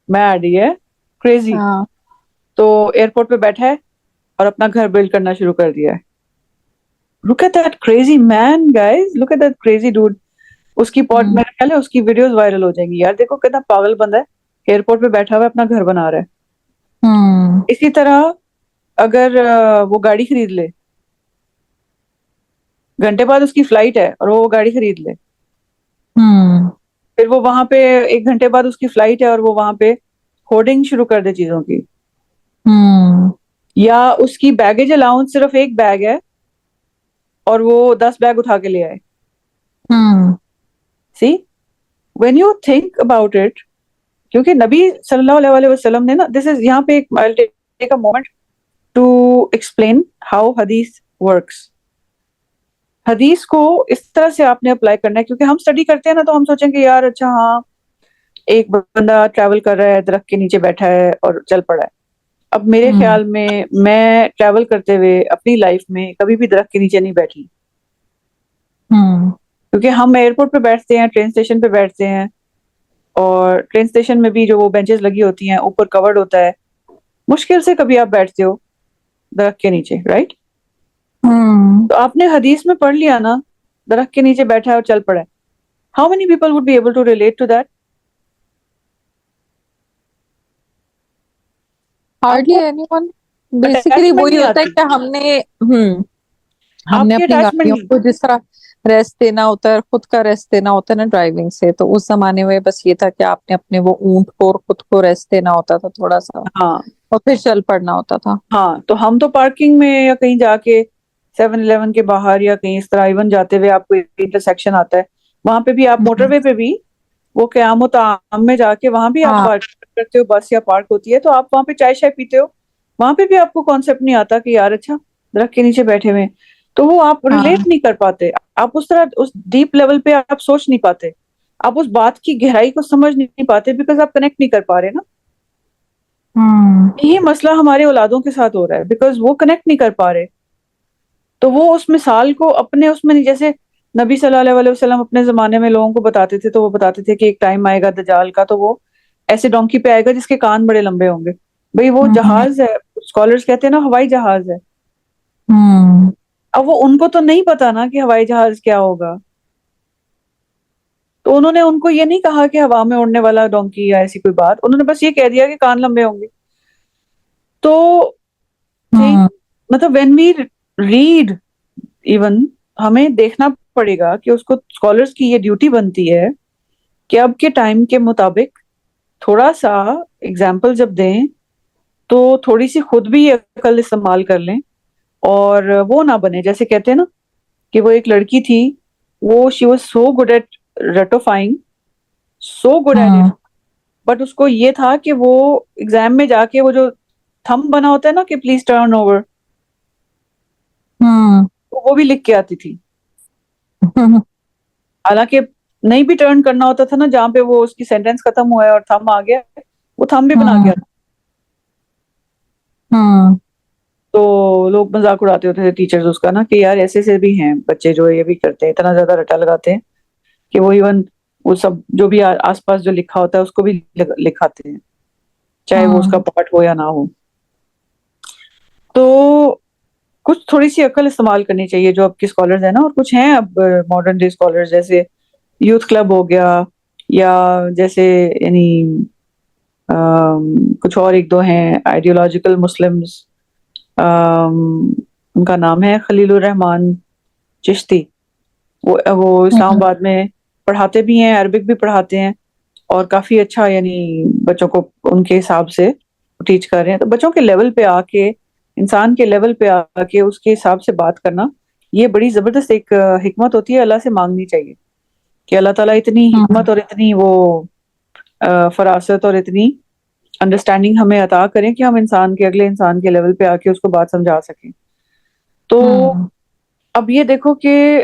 Mad, yeah, crazy. ہاں. تو ایئرپورٹ پہ بیٹھا ہے اور اپنا گھر بلڈ کرنا شروع کر دیا ہے. Look at that crazy man, guys. Look at that crazy dude. اس کی میرا خیال ہے اس کی ویڈیوز وائرل ہو جائیں گی. یار دیکھو کتنا پاگل بندہ ہے, ایئرپورٹ پہ بیٹھا ہوا ہے اپنا گھر بنا رہا ہے. اسی طرح اگر وہ گاڑی خرید لے, گھنٹے بعد اس کی فلائٹ ہے اور وہ گاڑی خرید لے, پھر وہ وہاں پہ 1 گھنٹے بعد اس کی فلائٹ ہے اور وہ وہاں پہ ہوڈنگ شروع کر دے چیزوں کی, یا اس کی بیگیج الاؤنس صرف 1 بیگ ہے اور وہ 10 بیگ اٹھا کے لے آئے. See, when you think about it, کیونکہ نبی صلی اللہ علیہ وسلم نے نا, this is یہاں پہ I'll take a moment to explain how hadith works. حدیث کو اس طرح سے آپ نے اپلائی کرنا ہے, کیونکہ ہم اسٹڈی کرتے ہیں نا تو ہم سوچیں کہ یار اچھا ہاں ایک بندہ ٹریول کر رہا ہے, درخت کے نیچے بیٹھا ہے اور چل پڑا ہے. اب میرے خیال میں ٹریول کرتے ہوئے اپنی لائف میں کبھی بھی درخت کے نیچے نہیں بیٹھی, کیونکہ ہم ایئرپورٹ پہ بیٹھتے ہیں, ٹرین اسٹیشن پہ بیٹھتے ہیں, اور ٹرین اسٹیشن میں بھی جو وہ بینچز لگی ہوتی ہیں اوپر کورڈ ہوتا ہے, مشکل سے کبھی آپ بیٹھتے ہو درخت کے نیچے, رائٹ؟ تو آپ نے حدیث میں پڑھ لیا نا درخت کے نیچے بیٹھا ہے اور چل پڑا ہے. How many people would be able to relate to that? Hardly anyone. Basically وہی ہوتا ہے کہ ہم نے اپنی گاڑیوں کو جس طرح ریسٹ دینا ہوتا ہے, خود کا ریسٹ دینا ہوتا ہے نا ڈرائیونگ سے, تو اس زمانے میں بس یہ تھا کہ آپ نے اپنے وہ اونٹ کو اور خود کو ریسٹ دینا ہوتا تھا تھوڑا سا, ہاں اور پھر چل پڑنا ہوتا تھا. ہاں, تو ہم تو پارکنگ میں یا کہیں جا کے 7-Eleven کے باہر یا کہیں اس طرح ایون جاتے ہوئے آپ کو انٹرسیکشن آتا ہے, وہاں پہ بھی آپ موٹر وے پہ بھی وہ قیام و طعام میں جا کے وہاں بھی آپ پارک کرتے ہو, بس یا پارک ہوتی ہے تو آپ وہاں پہ چائے شائے پیتے ہو, وہاں پہ بھی آپ کو کانسیپٹ نہیں آتا کہ یار اچھا درخت کے نیچے بیٹھے ہوئے, تو وہ آپ ریلیٹ نہیں کر پاتے, آپ اس طرح اس ڈیپ لیول پہ آپ سوچ نہیں پاتے, آپ اس بات کی گہرائی کو سمجھ نہیں پاتے, بیکاز آپ کنیکٹ نہیں کر پا رہے نا. یہ مسئلہ ہمارے اولادوں کے ساتھ ہو رہا ہے, بیکاز وہ کنیکٹ نہیں کر پا رہے. تو وہ اس مثال کو اپنے اس میں نہیں, جیسے نبی صلی اللہ علیہ وسلم اپنے زمانے میں لوگوں کو بتاتے تھے, تو وہ بتاتے تھے کہ ایک ٹائم آئے گا دجال کا, تو وہ ایسے ڈونکی پہ آئے گا جس کے کان بڑے لمبے ہوں گے. بھئی وہ جہاز ہے, اسکالرز کہتے ہیں نا ہوائی جہاز ہے. اب وہ ان کو تو نہیں پتا نا کہ ہوائی جہاز کیا ہوگا, تو انہوں نے ان کو یہ نہیں کہا کہ ہوا میں اڑنے والا ڈونکی یا ایسی کوئی بات, انہوں نے بس یہ کہہ دیا کہ کان لمبے ہوں گے. تو مطلب وین وی ریڈ, ایون ہمیں دیکھنا پڑے گا کہ اس کو اسکالرس کی یہ ڈیوٹی بنتی ہے کہ اب کے ٹائم کے مطابق تھوڑا سا اگزامپل جب دیں تو تھوڑی سی خود بھی عقل استعمال کر لیں, اور وہ نہ بنے جیسے کہتے ہیں نا کہ وہ ایک لڑکی تھی, وہ she was so good at رٹوفائنگ, so good at it, but اس کو یہ تھا کہ وہ ایگزام میں جا کے وہ جو تھم بنا ہوتا ہے نا کہ پلیز ٹرن اوور, وہ بھی لکھ کے آتی تھی. حالانکہ نہیں بھی ٹرن کرنا ہوتا تھا نا, جہاں پہ وہ اس کی سینٹینس ختم ہوا ہے اور تھم آ گیا, وہ تھم بھی بنا گیا تھا. تو لوگ مذاق اڑاتے ہوتے تھے ٹیچرز اس کا نا کہ یار ایسے سے بھی ہیں بچے جو یہ بھی کرتے ہیں, اتنا زیادہ رٹا لگاتے ہیں کہ وہ ایون وہ سب جو بھی آس پاس جو لکھا ہوتا ہے اس کو بھی لکھاتے ہیں, چاہے وہ اس کا پارٹ ہو یا نہ ہو. تو کچھ تھوڑی سی عقل استعمال کرنی چاہیے جو اب کے اسکالرز ہیں نا, اور کچھ ہیں اب ماڈرن ڈے اسکالرز, جیسے یوتھ کلب ہو گیا, یا جیسے یعنی کچھ اور 1-2 ہیں آئیڈیولوجیکل مسلمز, ان کا نام ہے خلیل الرحمان چشتی, وہ اسلام آباد میں پڑھاتے بھی ہیں, عربک بھی پڑھاتے ہیں, اور کافی اچھا یعنی بچوں کو ان کے حساب سے ٹیچ کر رہے ہیں. تو بچوں کے لیول پہ آ کے, انسان کے لیول پہ آ کے اس کے حساب سے بات کرنا, یہ بڑی زبردست ایک حکمت ہوتی ہے, اللہ سے مانگنی چاہیے کہ اللہ تعالیٰ اتنی حکمت اور اتنی وہ فراست اور اتنی انڈرسٹینڈنگ ہمیں عطا کریں کہ ہم انسان کے اگلے انسان کے لیول پہ آ کے اس کو بات سمجھا سکیں. تو اب یہ دیکھو کہ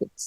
it's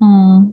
hmm,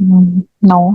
no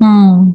hmm,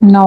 no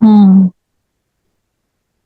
hmm,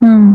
hmm,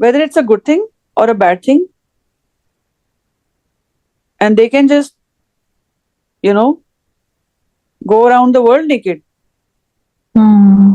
whether it's a good thing or a bad thing, and they can just you know go around the world naked. hmm,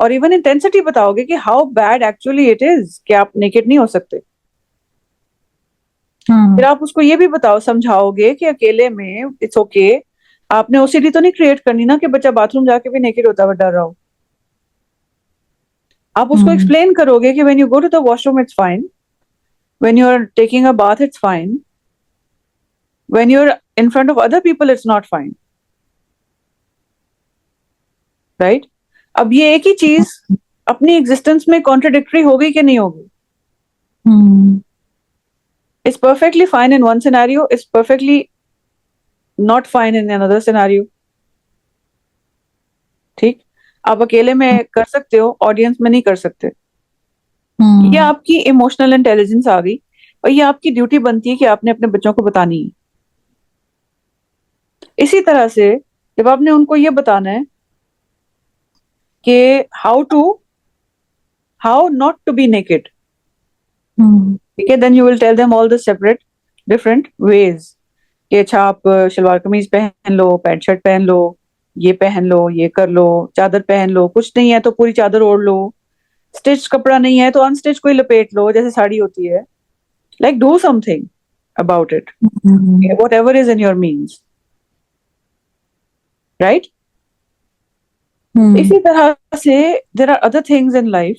اور ایون انٹینسٹی بتاؤ گے کہ how bad actually it is کہ آپ naked نہیں ہو سکتے. پھر آپ اس کو یہ بھی بتاؤ سمجھاؤ گے کہ اکیلے میں اٹس اوکے. آپ نے OCD تو نہیں کریٹ کرنی نا کہ بچہ باتھ روم جا کے بھی نیکڈ ہوتا ہوا ڈر رہا ہو. آپ اس کو ایکسپلین کرو گے کہ when you go to the washroom it's fine, when you are taking a bath it's fine, when you are in front of other people it's not fine. Right. اب یہ ایک ہی چیز اپنی ایگزسٹنس میں contradictory ہوگی کہ نہیں ہوگی؟ It's perfectly fine in one scenario, it's perfectly not fine in another scenario. ٹھیک. آپ اکیلے میں کر سکتے ہو, آڈینس میں نہیں کر سکتے. یہ آپ کی ایموشنل انٹیلیجنس آ گئی, اور یہ آپ کی ڈیوٹی بنتی ہے کہ آپ نے اپنے بچوں کو بتانی ہے. اسی طرح سے جب آپ نے ان کو یہ بتانا ہے کہ how not to be naked, ٹھیک ہے, then you will tell them all the separate different ways کہ اچھا آپ شلوار قمیض پہن لو, پینٹ شرٹ پہن لو, یہ پہن لو, یہ کر لو, چادر پہن لو, کچھ نہیں ہے تو پوری چادر اوڑھ لو, اسٹچ کپڑا نہیں ہے تو انسٹچ کوئی لپیٹ لو جیسے ساڑی ہوتی ہے. Like do something about it, whatever is in your means. Right. اسی طرح سے there are other things in life.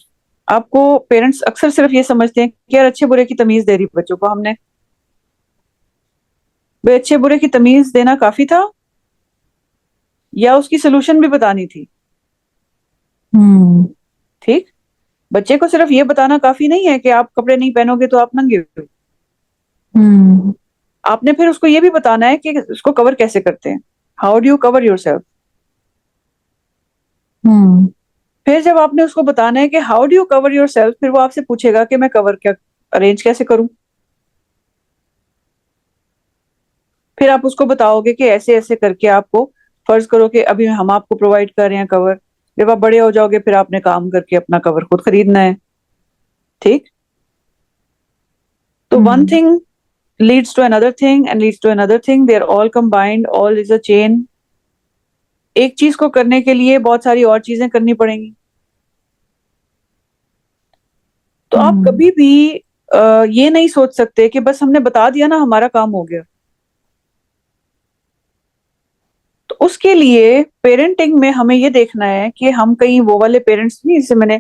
آپ کو پیرنٹس اکثر صرف یہ سمجھتے ہیں کہ یار اچھے برے کی تمیز دے رہی بچوں کو ہم نے. بے اچھے برے کی تمیز دینا کافی تھا یا اس کی سولوشن بھی بتانی تھی؟ ٹھیک. بچے کو صرف یہ بتانا کافی نہیں ہے کہ آپ کپڑے نہیں پہنو گے تو آپ ننگے ہو. آپ نے پھر اس کو یہ بھی بتانا ہے کہ اس کو کور کیسے کرتے ہیں. How do you cover yourself. پھر جب آپ نے اس کو بتانا ہے کہ how do you cover yourself, پھر وہ آپ سے پوچھے گا کہ میں کور کیا ارینج کیسے کروں. پھر آپ اس کو بتاؤ گے کہ ایسے ایسے کر کے آپ کو, فرض کرو کہ ابھی ہم آپ کو پرووائڈ کر رہے ہیں کور, جب آپ بڑے ہو جاؤ گے پھر آپ نے کام کر کے اپنا کور خود خریدنا ہے. ٹھیک. تو one thing leads to another thing and leads to another thing, they are all combined, all is a chain. ایک چیز کو کرنے کے لیے بہت ساری اور چیزیں کرنی پڑیں گی. تو آپ کبھی بھی یہ نہیں سوچ سکتے کہ بس ہم نے بتا دیا نا ہمارا کام ہو گیا. تو اس کے لیے پیرنٹنگ میں ہمیں یہ دیکھنا ہے کہ ہم کہیں وہ والے پیرنٹس نہیں, جسے میں نے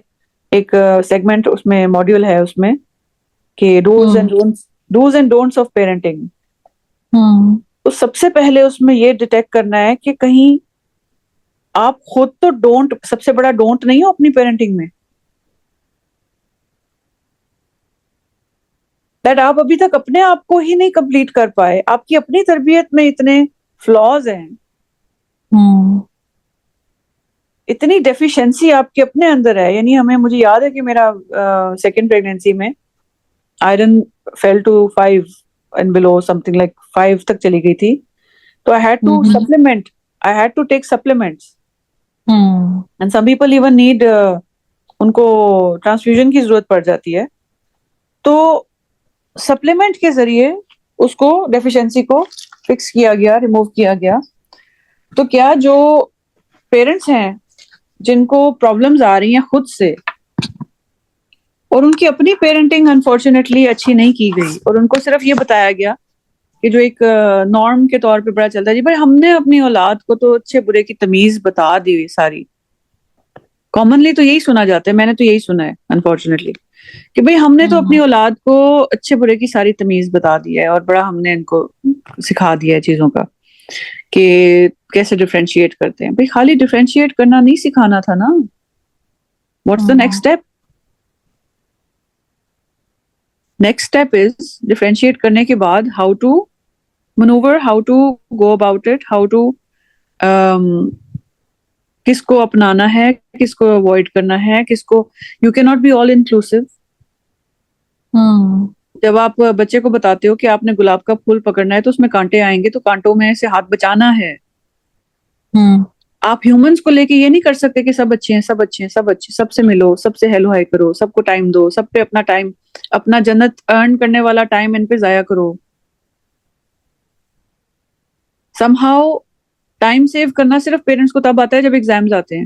ایک سیگمنٹ اس میں موڈیول ہے اس میں کہ dos and don'ts of parenting. تو سب سے پہلے اس میں یہ ڈیٹیکٹ کرنا ہے کہ کہیں آپ خود تو ڈونٹ, سب سے بڑا ڈونٹ نہیں ہو اپنی پیرنٹنگ میں. دیٹ آپ ابھی تک اپنے آپ کو ہی نہیں کمپلیٹ کر پائے. آپ کی اپنی تربیت میں اتنے فلاز ہیں, اتنی ڈیفیشنسی آپ کے اپنے اندر ہے. یعنی مجھے یاد ہے کہ میرا سیکنڈ پریگنینسی میں iron fell to 5 and below, something like 5 تک چلی گئی تھی. تو I had to supplement, I had to take supplements. And some people even need ان کو ٹرانسفیوژن کی ضرورت پڑ جاتی ہے. تو سپلیمنٹ کے ذریعے اس کو ڈیفیشنسی کو فکس کیا گیا, ریموو کیا گیا. تو کیا جو پیرنٹس ہیں جن کو پرابلمز آ رہی ہیں خود سے, اور ان کی اپنی پیرنٹنگ انفارچونیٹلی اچھی نہیں کی گئی, اور ان کو صرف یہ بتایا گیا کہ جو ایک نارم کے طور پہ بڑا چلتا ہے, جی بھائی ہم نے اپنی اولاد کو تو اچھے برے کی تمیز بتا دی ہوئی ساری. کامنلی تو یہی سنا جاتا ہے, میں نے تو یہی سنا ہے انفارچونیٹلی, کہ بھائی ہم نے تو اپنی اولاد کو اچھے برے کی ساری تمیز بتا دی ہے, اور بڑا ہم نے ان کو سکھا دیا ہے چیزوں کا کہ کیسے ڈفرینشیٹ کرتے ہیں. بھائی خالی ڈفرینشیٹ کرنا نہیں سکھانا تھا نا. What's the next step? Next step is differentiate کرنے کے بعد how to maneuver, how to go about it, how to کس کو اپنانا ہے, کس کو اوائڈ کرنا ہے, کس کو. یو کی ناٹ بی آل انکلوسیو. جب آپ بچے کو بتاتے ہو کہ آپ نے گلاب کا پھول پکڑنا ہے تو اس میں کانٹے آئیں گے, تو کانٹوں میں سے ہاتھ بچانا ہے. آپ ہیومنس کو لے کے یہ نہیں کر سکتے کہ سب اچھے ہیں, سب اچھے ہیں, سب اچھے, سب سے ملو, سب سے ہیلو ہائی کرو, سب کو ٹائم دو, سب پہ اپنا ٹائم, اپنا جنت ارن کرنے والا ٹائم ان پہ ضائع کرو. سم ہاؤ ٹائم سیو کرنا صرف پیرنٹس کو تب آتا ہے جب ایگزامز آتے ہیں.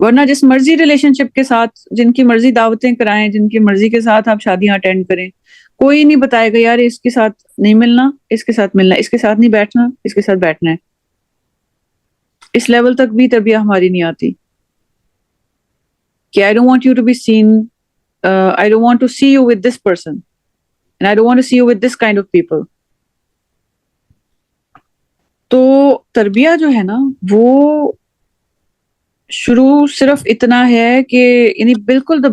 ورنہ جس مرضی ریلیشن شپ کے ساتھ جن کی مرضی دعوتیں کرائیں، جن کی مرضی کے ساتھ آپ شادیاں اٹینڈ کریں، کوئی نہیں بتائے گا یار اس کے ساتھ نہیں ملنا، اس کے ساتھ ملنا، اس کے ساتھ نہیں بیٹھنا، اس کے ساتھ بیٹھنا ہے. اس لیول تک بھی تربیت ہماری نہیں آتی کہ I don't want you to be seen, I don't want to see you with this person and I don't want to see you with this kind of people. تو تربیت جو ہے نا وہ شروع صرف اتنا ہے کہ یعنی بالکل the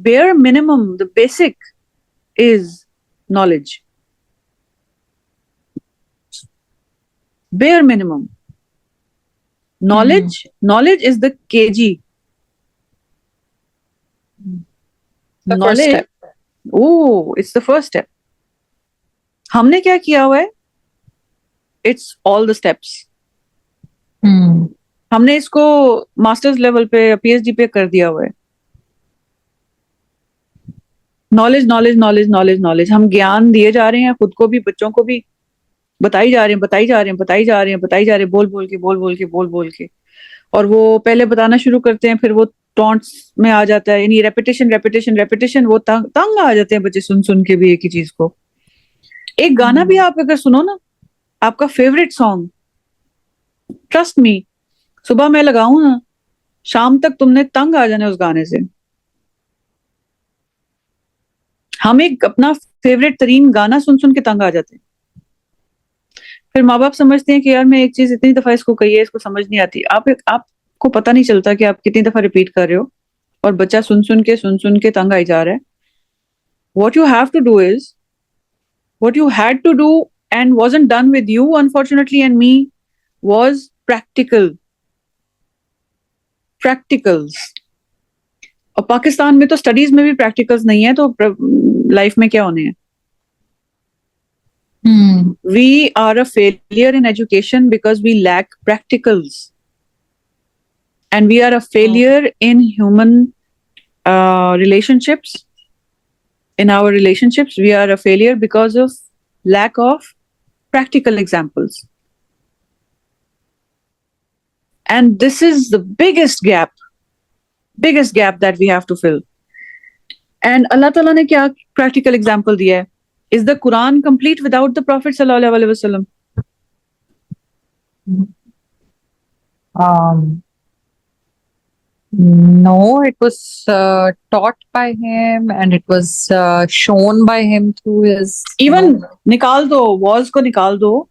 bare minimum, the basic is knowledge. Bare minimum knowledge is the kg. The first Knowledge, step. oh, it's the first step. ہم نے کیا کیا ہوا ہے؟ It's all the steps. ہم نے اس کو ماسٹرز لیول پہ پی ایچ ڈی پہ کر دیا ہوا ہے. Knowledge knowledge knowledge knowledge knowledge, ہم گیان دیے جا رہے ہیں، خود کو بھی بچوں کو بھی بتائی جا رہے ہیں، بتائی جا رہے ہیں، بتائی جا رہے ہیں، بتائی جا رہے ہیں، بول بول کے بول بول کے بول بول کے. اور وہ پہلے بتانا شروع کرتے ہیں، پھر وہ ٹونٹس میں آ جاتا ہے، یعنی ریپیٹیشن ریپیٹیشن ریپیٹیشن، وہ تنگ آ جاتے ہیں بچے سن سن کے بھی ایک ہی چیز کو. ایک گانا بھی آپ اگر سنو نا، آپ کا فیوریٹ سانگ، ٹرسٹ می، صبح میں لگاؤں نا، شام تک تم نے تنگ آ جانا اس گانے سے. ہم ایک اپنا فیوریٹ ترین گانا سن سن کے تنگ آ جاتے ہیں. پھر ماں باپ سمجھتے ہیں کہ یار میں ایک چیز اتنی دفعہ اس کو کہی ہے، اس کو سمجھ نہیں آتی. آپ کو پتہ نہیں چلتا کہ آپ کتنی دفعہ ریپیٹ کر رہے ہو، اور بچہ سن سن کے تنگ آئی جا رہا ہے. What you have to do is, what you had to do and wasn't done with you unfortunately and me was practicals. اور پاکستان میں تو اسٹڈیز میں بھی پریکٹیکلز نہیں ہے، تو لائف میں کیا ہونے ہیں؟ We are a failure in education because we lack practicals, and we are a failure in human relationships. In our relationships, we are a failure because of lack of practical examples. And this is the biggest gap that we have to fill. And Allah Ta'ala نے کیا practical example دیا ہے؟ Is the Quran complete without the Prophet sallallahu alaihi wasallam? No, it was taught by him and it was shown by him through his. Even نکال دو wars کو، نکال دو،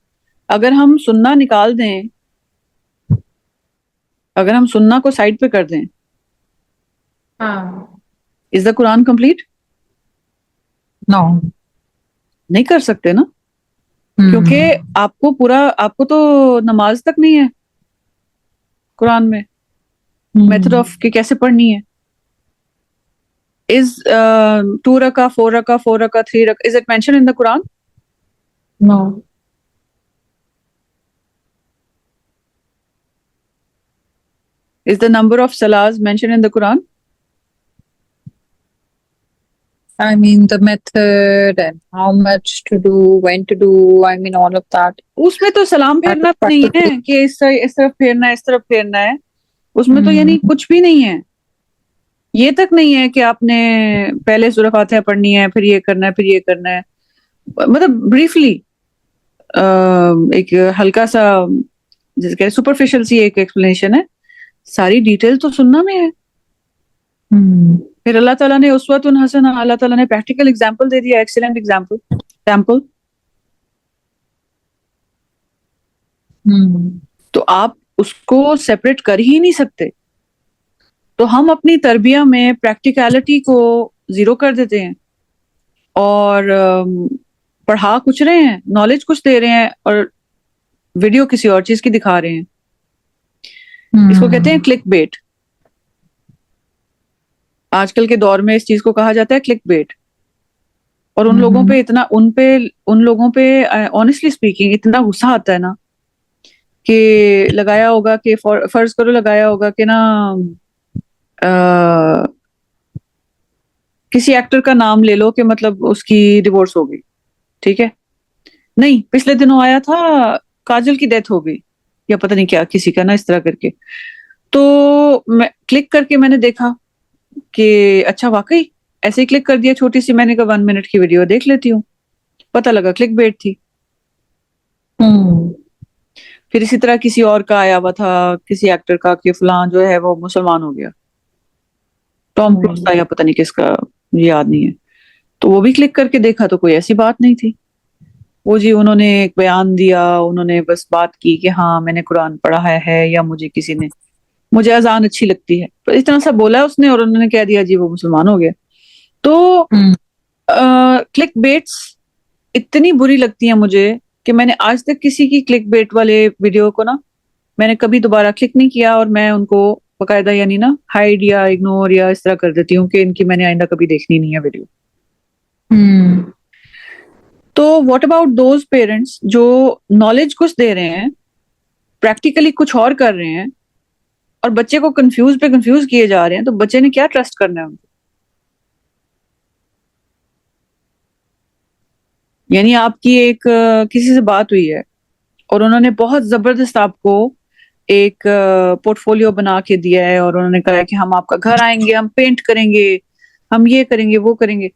اگر ہم سننا نکال دیں، اگر ہم سننا کو سائڈ پہ کر دیں، is the Quran complete؟ No. نہیں کر سکتے نا، کیونکہ آپ کو تو نماز تک نہیں ہے قرآن میں، میتھڈ آف کہ کیسے پڑھنی ہے. Is 2 رکعہ 4 رکعہ 4 رکعہ 3 رکعہ is it mentioned in the Quran? No. Is the number of salahs mentioned in the Quran? I mean the method and how much to do, when to do, I mean all of that. اس میں تو سلام پھیرنا نہیں ہے کہ اس طرف پھیرنا ہے، اس طرف پھیرنا ہے، اس میں تو یعنی کچھ بھی نہیں ہے. یہ تک نہیں ہے کہ آپ نے پہلے سورہ فاتحہ پڑھنی ہے، پھر یہ کرنا ہے، پھر یہ کرنا ہے. مطلب بریفلی ایک ہلکا سا جس کہ سپرفیشل سی ایک ایکسپلینیشن ہے، ساری ڈیٹیل تو سننا میں ہے. پھر اللہ تعالیٰ نے اسوۃ حسنہ، اللہ تعالیٰ نے پریکٹیکل ایگزامپل دے دیا، ایکسیلنٹ ایگزامپل. تو آپ اس کو سیپریٹ کر ہی نہیں سکتے. تو ہم اپنی تربیت میں پریکٹیکلٹی کو زیرو کر دیتے ہیں، اور پڑھا کچھ رہے ہیں، نالج کچھ دے رہے ہیں، اور ویڈیو کسی اور چیز کی دکھا رہے ہیں. اس کو کہتے ہیں کلک بیٹ. آج کل کے دور میں اس چیز کو کہا جاتا ہے کلک بیٹ. اور ان لوگوں پہ آنیسٹلی اسپیکنگ اتنا غصہ آتا ہے نا، کہ لگایا ہوگا کہ فرض کرو لگایا ہوگا کہ نا کسی ایکٹر کا نام لے لو کہ مطلب اس کی ڈیورس ہو گئی، ٹھیک ہے، نہیں پچھلے دنوں آیا تھا کاجل کی ڈیتھ ہو گئی، یا پتہ نہیں کیا کسی کا نا اس طرح کر کے. تو میں کلک کر کے میں نے دیکھا کہ اچھا واقعی ایسے ہی کلک کر دیا چھوٹی سی, میں نے کہا 1 منٹ کی ویڈیو دیکھ لیتی ہوں, پتہ لگا کلک بیٹ تھی. پھر اسی طرح کسی اور کا آیا ہوا تھا, کسی ایکٹر کا, کہ فلاں جو ہے وہ مسلمان ہو گیا, ٹام کروز تھا یا پتہ نہیں کس کا, مجھے یاد نہیں ہے. تو وہ بھی کلک کر کے دیکھا تو کوئی ایسی بات نہیں تھی. وہ جی انہوں نے ایک بیان دیا, انہوں نے بس بات کی کہ ہاں میں نے قرآن پڑھا ہے, یا مجھے کسی نے, مجھے اذان اچھی لگتی ہے, تو اس طرح سا بولا اس نے, اور انہوں نے کہہ دیا جی وہ مسلمان ہو گیا. تو کلک بیٹس اتنی بری لگتی ہیں مجھے کہ میں نے آج تک کسی کی کلک بیٹ والے ویڈیو کو نا میں نے کبھی دوبارہ کلک نہیں کیا, اور میں ان کو باقاعدہ یعنی نا ہائڈ یا اگنور یا اس طرح کر دیتی ہوں کہ ان کی میں نے آئندہ کبھی دیکھنی نہیں ہے ویڈیو. تو واٹ اباؤٹ دوز پیرنٹس جو نالج کچھ دے رہے ہیں, پریکٹیکلی کچھ اور کر رہے ہیں, اور بچے کو کنفیوز پہ کنفیوز کیے جا رہے ہیں, تو بچے نے کیا ٹرسٹ کرنا ہے ان کو؟ یعنی آپ کی ایک کسی سے بات ہوئی ہے اور انہوں نے بہت زبردست آپ کو ایک پورٹ فولیو بنا کے دیا ہے, اور انہوں نے کہا ہے کہ ہم آپ کا گھر آئیں گے, ہم پینٹ کریں گے, ہم یہ کریں گے, وہ کریں گے.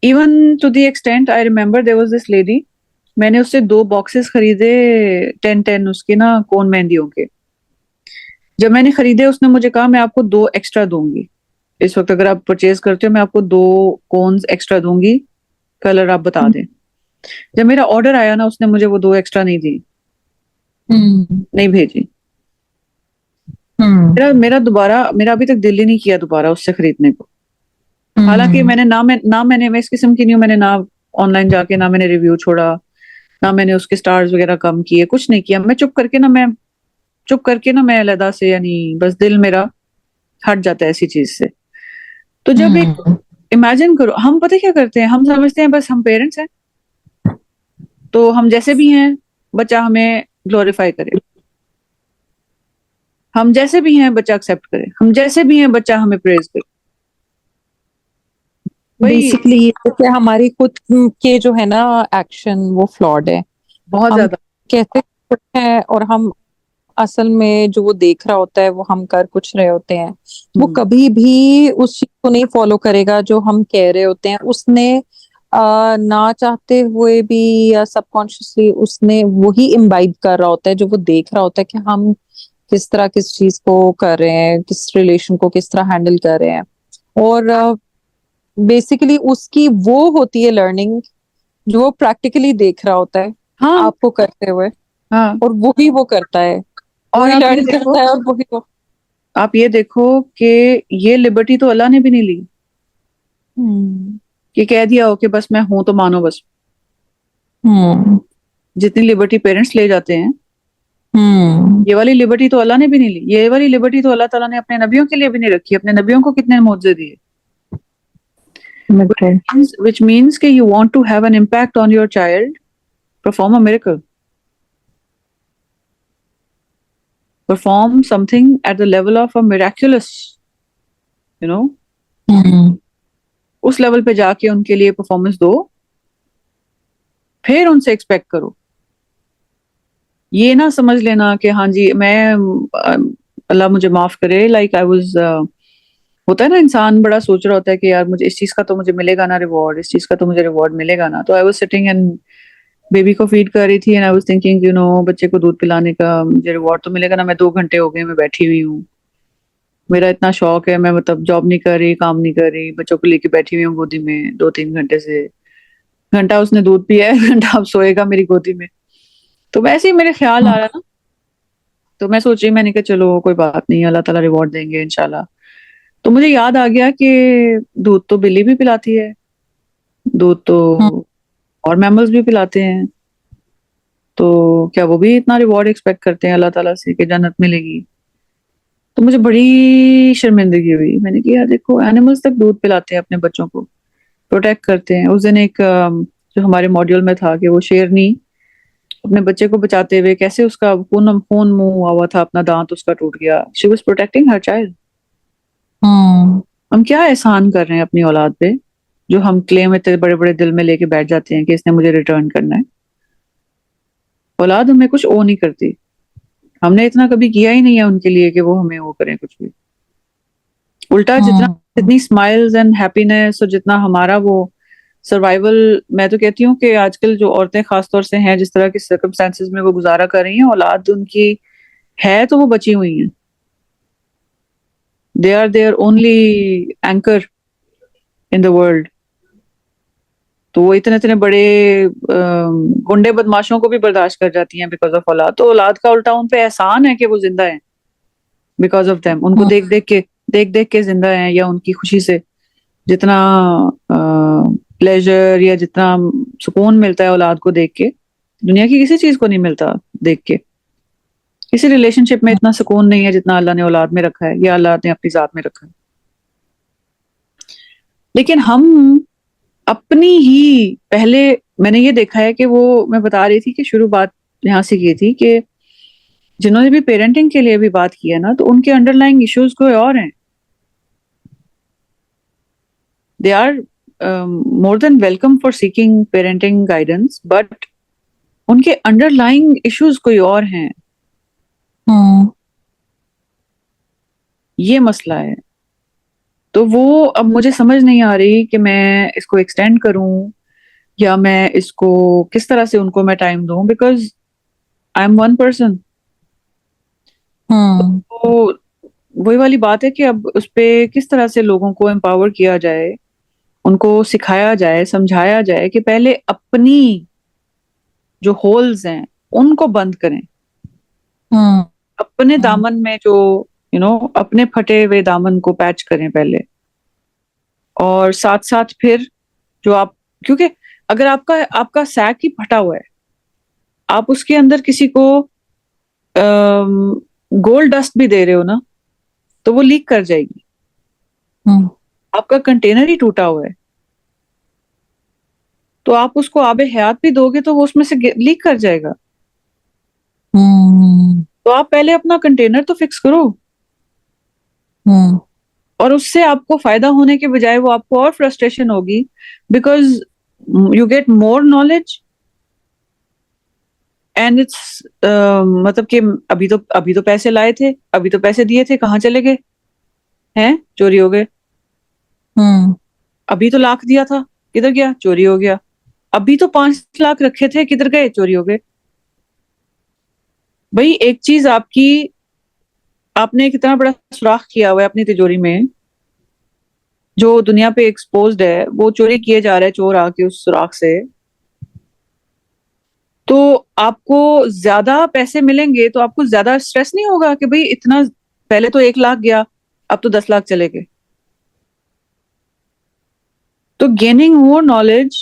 Even to the extent I remember there was this lady, میں نے اس سے 2 باکسز خریدے 10 اس کے نا کون مہندیوں کے. جب میں نے خریدے اس نے مجھے کہا میں آپ کو 2 ایکسٹرا دوں گی, اس وقت اگر آپ پرچیز کرتے ہو میں آپ کو 2 کونز ایکسٹرا دوں گی, کلر آپ بتا دیں. جب میرا آرڈر آیا نا اس نے مجھے وہ 2 ایکسٹرا نہیں دی, نہیں بھیجی. میرا دوبارہ, میرا ابھی تک دل ہی نہیں کیا دوبارہ اس سے خریدنے کو. حالانکہ میں نے میں نے اس قسم کی نہیں ہوں, میں نے نہ آن لائن جا کے نہ میں نے ریویو چھوڑا, نہ میں نے اس کے سٹارز وغیرہ کم کیے, کچھ نہیں کیا. میں چپ کر کے نا میں علیحدہ سے, یعنی بس دل میرا ہٹ جاتا ہے ایسی چیز سے. تو جب ایک امیجن کرو, ہم پتہ کیا کرتے ہیں, ہم سمجھتے ہیں بس ہم پیرنٹس ہیں تو ہم جیسے بھی ہیں بچہ ہمیں گلوریفائی کرے, ہم جیسے بھی ہیں بچہ ایکسیپٹ کرے, ہم جیسے بھی ہیں بچہ ہمیں پریز کرے. بھائی بیسکلی یہ ہے کہ ہماری خود کے جو ہے نا ایکشن وہ فلاڈ ہے. بہت ہم زیادہ. کہتے کچھ ہیں اور ہم اصل میں جو وہ دیکھ رہا ہوتا ہے وہ ہم کر کچھ رہے ہوتے ہیں. وہ کبھی بھی اس چیز کو نہیں فالو کرے گا جو ہم کہہ رہے ہوتے ہیں. اس نے نہ چاہتے ہوئے بھی یا سب کانشیسلی اس نے وہی امبائب کر رہا ہوتا ہے جو وہ دیکھ رہا ہوتا ہے کہ ہم کس طرح کس چیز کو کر رہے ہیں, کس ریلیشن کو کس طرح ہینڈل کر رہے ہیں. اور بیسیکلی اس کی وہ ہوتی ہے لرننگ جو وہ پریکٹیکلی دیکھ رہا ہوتا ہے ہاں آپ کو کرتے ہوئے, ہاں. اور وہی وہ کرتا ہے, اور وہی لرن کرتا ہے, اور وہی وہ. آپ یہ دیکھو کہ یہ لبرٹی تو اللہ نے بھی نہیں لی کہ کہہ دیا ہو کہ بس میں ہوں تو مانو بس. جتنی لبرٹی پیرنٹس لے جاتے ہیں یہ والی لبرٹی تو اللہ نے بھی نہیں لی. یہ والی لبرٹی تو اللہ تعالیٰ نے اپنے نبیوں کے لیے بھی نہیں رکھی. اپنے نبیوں کو کتنے معجزے دیے, which means کہ you want to have an impact on your child, perform a miracle, perform something at the level of a miraculous, you know, اس لیول پہ جا کے ان کے لیے پرفارمنس دو, پھر ان سے ایکسپیکٹ کرو. یہ نہ سمجھ لینا کہ ہاں جی میں اللہ مجھے معاف کرے, لائک آئی واز, ہوتا ہے نا انسان بڑا سوچ رہا ہوتا ہے کہ یار مجھے اس چیز کا تو مجھے ملے گا نا ریوارڈ, اس چیز کا تو مجھے ریوارڈ ملے گا نا. تو I was sitting and baby کو فیڈ کر رہی تھی, and I was thinking you know بچے کو دودھ پلانے کا مجھے ریوارڈ تو ملے گا نا. میں 2 گھنٹے ہو گئے میں بیٹھی ہوئی ہوں, میرا اتنا شوق ہے, میں مطلب جاب نہیں کر رہی, کام نہیں کر رہی, بچوں کو لے کے بیٹھی ہوئی ہوں گودی میں 2-3 گھنٹے سے. گھنٹہ اس نے دودھ پیا ہے, گھنٹہ اب سوئے گا میری گودی میں. تو ویسے ہی میرے خیال آ رہا نا, تو میں سوچ رہی, میں نے کہا چلو کوئی بات نہیں, اللہ تعالیٰ ریوارڈ دیں گے انشاءاللہ. تو مجھے یاد آ گیا کہ دودھ تو بلی بھی پلاتی ہے, دودھ تو اور میملز بھی پلاتے ہیں, تو کیا وہ بھی اتنا ریوارڈ ایکسپیکٹ کرتے ہیں اللہ تعالیٰ سے کہ جنت ملے گی؟ تو مجھے بڑی شرمندگی ہوئی. میں نے کہا یار دیکھو اینیملز تک دودھ پلاتے ہیں اپنے بچوں کو, پروٹیکٹ کرتے ہیں. اس دن ایک جو ہمارے ماڈیول میں تھا کہ وہ شیرنی اپنے بچے کو بچاتے ہوئے کیسے اس کا خون منہ ہوا تھا, اپنا دانت اس کا ٹوٹ گیا. She was protecting Hare child. ہم کیا احسان کر رہے ہیں اپنی اولاد پہ جو ہم کلیم اتنے بڑے بڑے دل میں لے کے بیٹھ جاتے ہیں کہ اس نے مجھے ریٹرن کرنا ہے. اولاد ہمیں کچھ او نہیں کرتی, ہم نے اتنا کبھی کیا ہی نہیں ہے ان کے لیے کہ وہ ہمیں وہ کریں کچھ بھی. الٹا جتنی اسمائلز اینڈ ہیپینس اور جتنا ہمارا وہ سروائیول، میں تو کہتی ہوں کہ آج کل جو عورتیں خاص طور سے ہیں جس طرح کی سرکمسٹانسز میں وہ گزارا کر رہی ہیں، اولاد ان کی ہے تو وہ بچی ہوئی ہیں. They are their only anchor in the world. تو وہ اتنے بڑے گنڈے بدماشوں کو بھی برداشت کر جاتی ہیں بیکاز آف اولاد. تو اولاد کا الٹا ان پہ احسان ہے کہ وہ زندہ ہیں بیکاز آف دیم. ان کو دیکھ کے زندہ ہیں، یا ان کی خوشی سے جتنا پلیزر یا جتنا سکون ملتا ہے اولاد کو دیکھ کے، دنیا کی کسی چیز کو نہیں ملتا دیکھ کے. کسی ریلیشن شپ میں اتنا سکون نہیں ہے جتنا اللہ نے اولاد میں رکھا ہے یا اللہ نے اپنی ذات میں رکھا ہے. لیکن ہم اپنی ہی پہلے، میں نے یہ دیکھا ہے کہ وہ میں بتا رہی تھی کہ شروع بات یہاں سے کی تھی کہ جنہوں نے بھی پیرنٹنگ کے لیے بھی بات کی ہے نا، تو ان کے انڈر لائنگ ایشوز کوئی اور ہیں. They are more than welcome for seeking parenting guidance, but ان کے انڈر لائنگ ایشوز کوئی اور ہیں. یہ مسئلہ ہے. تو وہ اب مجھے سمجھ نہیں آ رہی کہ میں اس کو ایکسٹینڈ کروں یا میں اس کو کس طرح سے ان کو میں ٹائم دوں، because I am one person. تو وہی والی بات ہے کہ اب اس پہ کس طرح سے لوگوں کو امپاور کیا جائے، ان کو سکھایا جائے، سمجھایا جائے کہ پہلے اپنی جو ہولز ہیں ان کو بند کریں. اپنے دامن میں جو اپنے پھٹے ہوئے دامن کو پیچ کریں پہلے، اور ساتھ ساتھ پھر جو آپ، کیونکہ اگر آپ کا سیک ہی پھٹا ہوا ہے، آپ اس کے اندر کسی کو گولڈ ڈسٹ بھی دے رہے ہو نا، تو وہ لیک کر جائے گی. آپ کا کنٹینر ہی ٹوٹا ہوا ہے، تو آپ اس کو آب حیات بھی دو گے تو وہ اس میں سے لیک کر جائے گا. تو آپ پہلے اپنا کنٹینر تو فکس کرو، اور اس سے آپ کو فائدہ ہونے کے بجائے وہ آپ کو اور فرسٹریشن ہوگی، because you get more knowledge and it's مطلب کہ ابھی تو پیسے لائے تھے، ابھی تو پیسے دیے تھے، کہاں چلے گئے ہیں؟ چوری ہو گئے. ابھی تو لاکھ دیا تھا، کدھر گیا؟ چوری ہو گیا. ابھی تو 5 لاکھ رکھے تھے، کدھر گئے؟ چوری ہو گئے. بھائی ایک چیز آپ نے کتنا بڑا سوراخ کیا ہوا ہے اپنی تجوری میں، جو دنیا پہ ایکسپوزڈ ہے، وہ چوری کیے جا رہا ہے چور آ کے اس سوراخ سے. تو آپ کو زیادہ پیسے ملیں گے تو آپ کو زیادہ اسٹریس نہیں ہوگا کہ بھئی اتنا، پہلے تو 1 لاکھ گیا، اب تو 10 لاکھ چلے گئے. تو gaining more knowledge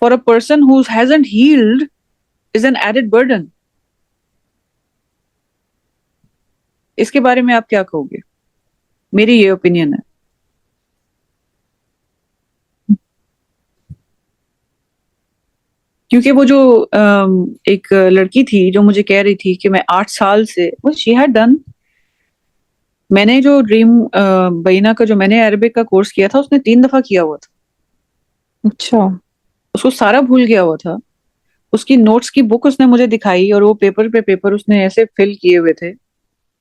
for a person who hasn't held is an added burden. اس کے بارے میں آپ کیا کہو گے؟ میری یہ اوپینین ہے. کیونکہ وہ جو ایک لڑکی تھی جو مجھے کہہ رہی تھی کہ میں 8 سال سے شی ہیڈ ڈن، میں نے جو ڈریم بینہ کا جو میں نے عربک کا کورس کیا تھا، اس نے 3 دفعہ کیا ہوا تھا. اچھا. اس کو سارا بھول گیا ہوا تھا. اس کی نوٹس کی بک اس نے مجھے دکھائی، اور وہ پیپر پہ پیپر اس نے ایسے فل کیے ہوئے تھے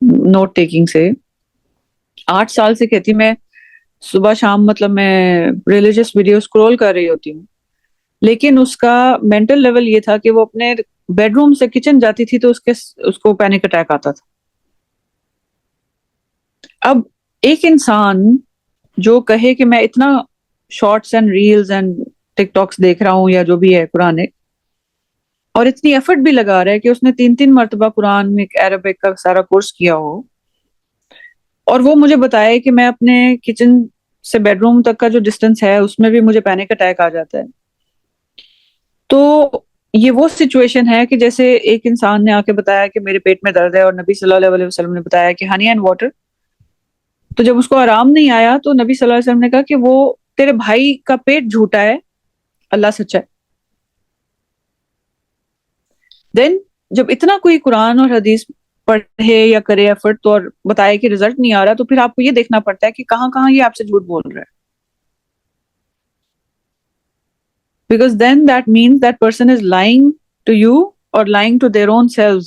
نوٹ ٹیکنگ سے. 8 سال سے کہتی میں صبح شام مطلب میں ریلیجس ویڈیو اسکرول کر رہی ہوتی ہوں، لیکن اس کا مینٹل لیول یہ تھا کہ وہ اپنے بیڈ روم سے کچن جاتی تھی تو اس کو پینک اٹیک آتا تھا. اب ایک انسان جو کہے کہ میں اتنا shorts and reels and TikToks دیکھ رہا ہوں یا جو بھی ہے قرآن، اور اتنی ایفرٹ بھی لگا رہا ہے کہ اس نے 3 مرتبہ قرآن میں عربک کا سارا کورس کیا ہو، اور وہ مجھے بتائے کہ میں اپنے کچن سے بیڈ روم تک کا جو ڈسٹینس ہے اس میں بھی مجھے پینک اٹیک آ جاتا ہے. تو یہ وہ سچویشن ہے کہ جیسے ایک انسان نے آ کے بتایا کہ میرے پیٹ میں درد ہے، اور نبی صلی اللہ علیہ وسلم نے بتایا کہ ہنی اینڈ واٹر. تو جب اس کو آرام نہیں آیا تو نبی صلی اللہ علیہ وسلم نے کہا کہ وہ تیرے بھائی کا پیٹ جھوٹا ہے، اللہ سچا ہے. دین جب اتنا کوئی قرآن اور حدیث پڑھے یا کرے ایفرٹ تو، اور بتائے کہ رزلٹ نہیں آ رہا، تو پھر آپ کو یہ دیکھنا پڑتا ہے کہ کہاں کہاں یہ آپ سے جھوٹ بول رہا ہے. Because then that means that person is lying to you or lying to their own selves.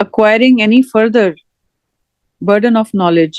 acquiring any further burden of knowledge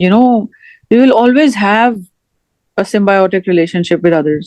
you know, we will always have a symbiotic relationship with others.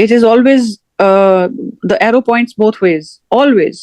It is always the arrow points both ways, always.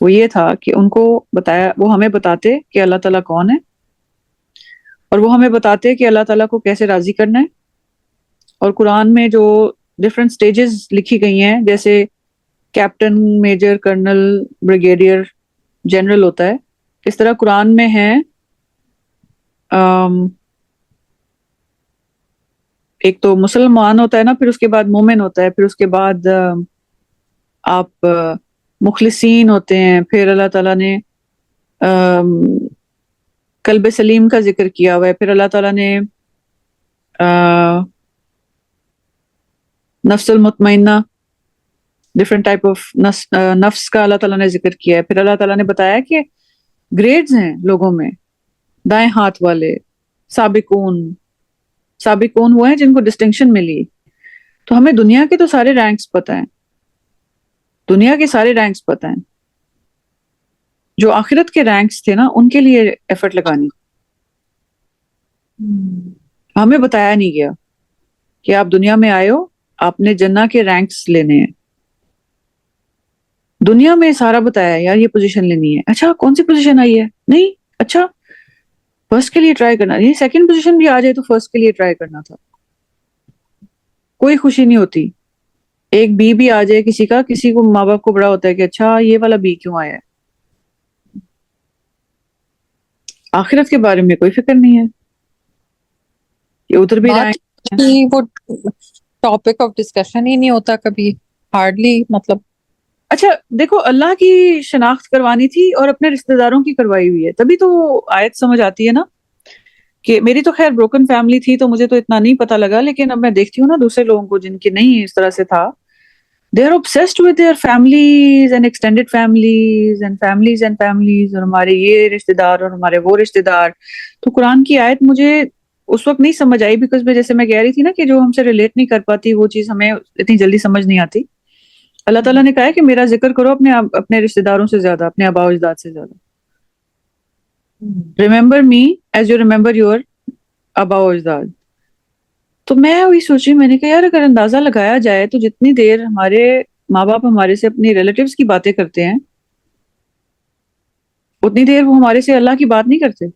وہ یہ تھا کہ ان کو بتایا، وہ ہمیں بتاتے کہ اللہ تعالیٰ کون ہے، اور وہ ہمیں بتاتے کہ اللہ تعالیٰ کو کیسے راضی کرنا ہے. اور قرآن میں جو ڈفرینٹ سٹیجز لکھی گئی ہیں، جیسے captain, major, colonel, brigadier, general ہوتا ہے، اس طرح قرآن میں ہے ایک تو مسلمان ہوتا ہے نا، پھر اس کے بعد مومن ہوتا ہے، پھر اس کے بعد آپ مخلصین ہوتے ہیں، پھر اللہ تعالیٰ نے قلب سلیم کا ذکر کیا ہوا ہے، پھر اللہ تعالیٰ نے نفس المطمئنہ، ڈفرنٹ ٹائپ آف نفس کا اللہ تعالیٰ نے ذکر کیا ہے. پھر اللہ تعالیٰ نے بتایا کہ گریڈز ہیں لوگوں میں، دائیں ہاتھ والے، سابقون. سابقون وہ ہیں جن کو ڈسٹنکشن ملی. تو ہمیں دنیا کے تو سارے رینکس پتہ ہیں، دنیا کے سارے رینکس پتہ ہیں. جو آخرت کے رینکس تھے نا، ان کے لیے ایفرٹ لگانی. ہمیں بتایا نہیں گیا کہ آپ دنیا میں آئے ہو، آپ نے جنہ کے رینکس لینے ہیں. دنیا میں سارا بتایا یار یہ پوزیشن لینی ہے، اچھا کون سی پوزیشن آئی ہے، نہیں اچھا فرسٹ کے لیے ٹرائی کرنا، یہ سیکنڈ پوزیشن بھی آ جائے تو فرسٹ کے لیے ٹرائی کرنا تھا. کوئی خوشی نہیں ہوتی. ایک بی بھی آ جائے کسی کا، کسی کو ماں باپ کو بڑا ہوتا ہے کہ اچھا یہ والا بی کیوں آیا ہے. آخرت کے بارے میں کوئی فکر نہیں ہے کہ ادھر بھی بات جائیں. کی وہ ٹاپک آف ڈسکشن ہی نہیں ہوتا کبھی، ہارڈلی. مطلب اچھا دیکھو، اللہ کی شناخت کروانی تھی اور اپنے رشتہ داروں کی کروائی ہوئی ہے، تبھی تو وہ آیت سمجھ آتی ہے نا. کہ میری تو خیر بروکن فیملی تھی تو مجھے تو اتنا نہیں پتا لگا، لیکن اب میں دیکھتی ہوں نا دوسرے لوگوں کو جن کی نہیں اس طرح سے تھا، they are obsessed with their families and extended families and families and families، اور ہمارے یہ رشتہ دار اور ہمارے وہ رشتہ دار. تو قرآن کی آیت مجھے اس وقت نہیں سمجھ آئی، بیکاز میں جیسے میں کہہ رہی تھی نا کہ جو ہم سے ریلیٹ نہیں کر پاتی وہ چیز ہمیں اتنی جلدی سمجھ نہیں آتی. اللہ تعالیٰ نے کہا ہے کہ میرا ذکر کرو اپنے رشتہ داروں سے زیادہ، اپنے آباء و اجداد سے زیادہ. Remember me as you remember your آباء و اجداد. تو میں وہی سوچی، میں نے کہا یار اگر اندازہ لگایا جائے تو جتنی دیر ہمارے ماں باپ ہمارے سے اپنی ریلیٹیوز کی باتیں کرتے ہیں، اتنی دیر وہ ہمارے سے اللہ کی بات نہیں کرتے.